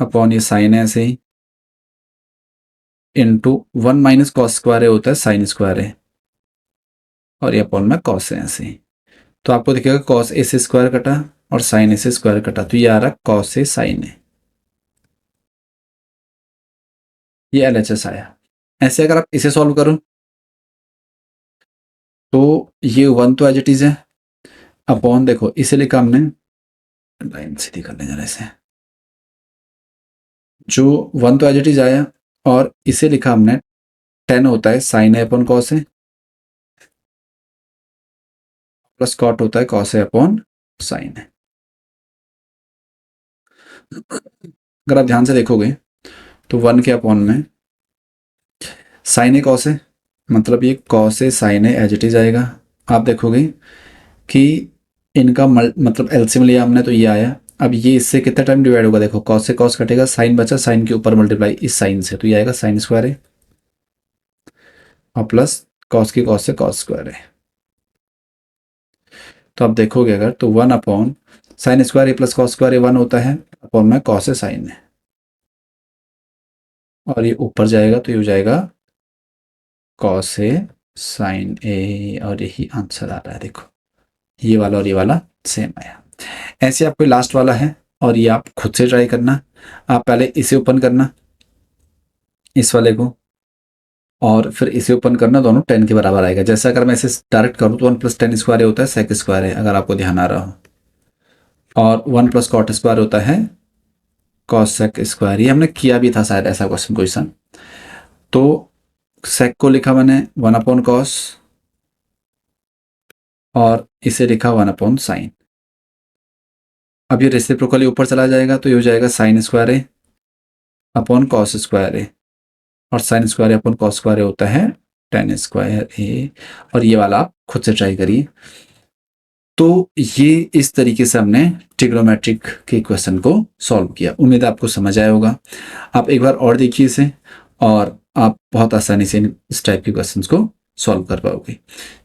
अपॉन ये साइन है ऐसे ही, into 1 minus cos square A होता है साइन स्क्वायर है, और ये अपॉन में कॉस है ऐसे ही। तो आपको दिखेगा कॉस ए से स्क्वायर कटा और साइन ए से स्क्वायर कटा, तो ये आ रहा कॉस ए साइन ए, ये LHS आया। ऐसे अगर आप इसे सॉल्व करो तो ये 1 तो एज इट इज है, अपॉन देखो इसे लिखा हमने, लाइन सीधी करने जरा इसे, जो 1 तो एज इट इज आया, और इसे लिखा हमने 10 होता है sign a upon cos A, plus cot होता है कॉस ए अपॉन साइन ए। अगर आप ध्यान से देखोगे तो 1 के अपॉन में साइन ए कॉस ए, मतलब ये cos A sine A as it is आएगा। आप देखोगे कि इनका मतलब एलसीएम लिया हमने तो ये आया, अब ये इससे कितना टाइम डिवाइड होगा, देखो कॉस से कॉस कटेगा, साइन बचा, साइन के ऊपर मल्टीप्लाई इस साइन से, तो ये आएगा साइन स्क्वायर है और प्लस कॉस की कॉस से कॉस स्क्वायर है। तो आप देखोगे अगर तो 1 अपॉन साइन स्क्वायर ए प्लस कॉस स्क्वायर ए 1 होता है, अपॉन में कॉस है साइन है, और ये ऊपर जाएगा तो ये हो जाएगा कॉस ए साइन ए, और यही आंसर आ रहा है। देखो ये वाला और ये वाला सेम आया। ऐसे आपको लास्ट वाला है और ये आप खुद से ट्राई करना। आप पहले इसे ओपन करना, इस वाले को, और फिर इसे ओपन करना, दोनों 10 के बराबर आएगा। जैसे अगर मैं इसे डायरेक्ट करूँ तो 1 + 10 स्क्वायर होता है सेक स्क्वायर है, अगर आपको ध्यान आ रहा हो, और 1 + कॉट स्क्वायर होता है कॉस सेक स्क्वायर। ये हमने किया भी था शायद ऐसा क्वेश्चन। तो सेक को लिखा मैंने 1 अपॉन कॉस और इसे लिखा 1 अपॉन साइन। अब ये रेसिप्रोकली ऊपर चला जाएगा तो ये हो जाएगा साइन स्क्वायर ए अपॉन कॉस स्क्वायर ए, और sign square upon cos square होता है टेन स्क्वायर ए, और ये वाला आप खुद से ट्राई करिए। तो ये इस तरीके से हमने ट्रिग्नोमेट्रिक के क्वेश्चन को सॉल्व किया। उम्मीद है आपको समझ आया होगा। आप एक बार और देखिए इसे, और आप बहुत आसानी से इस टाइप के क्वेश्चंस को सॉल्व कर पाओगे।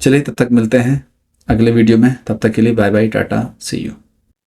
चलिए तब तक मिलते हैं अगले वीडियो में, तब तक के लिए bye bye, tata, see you.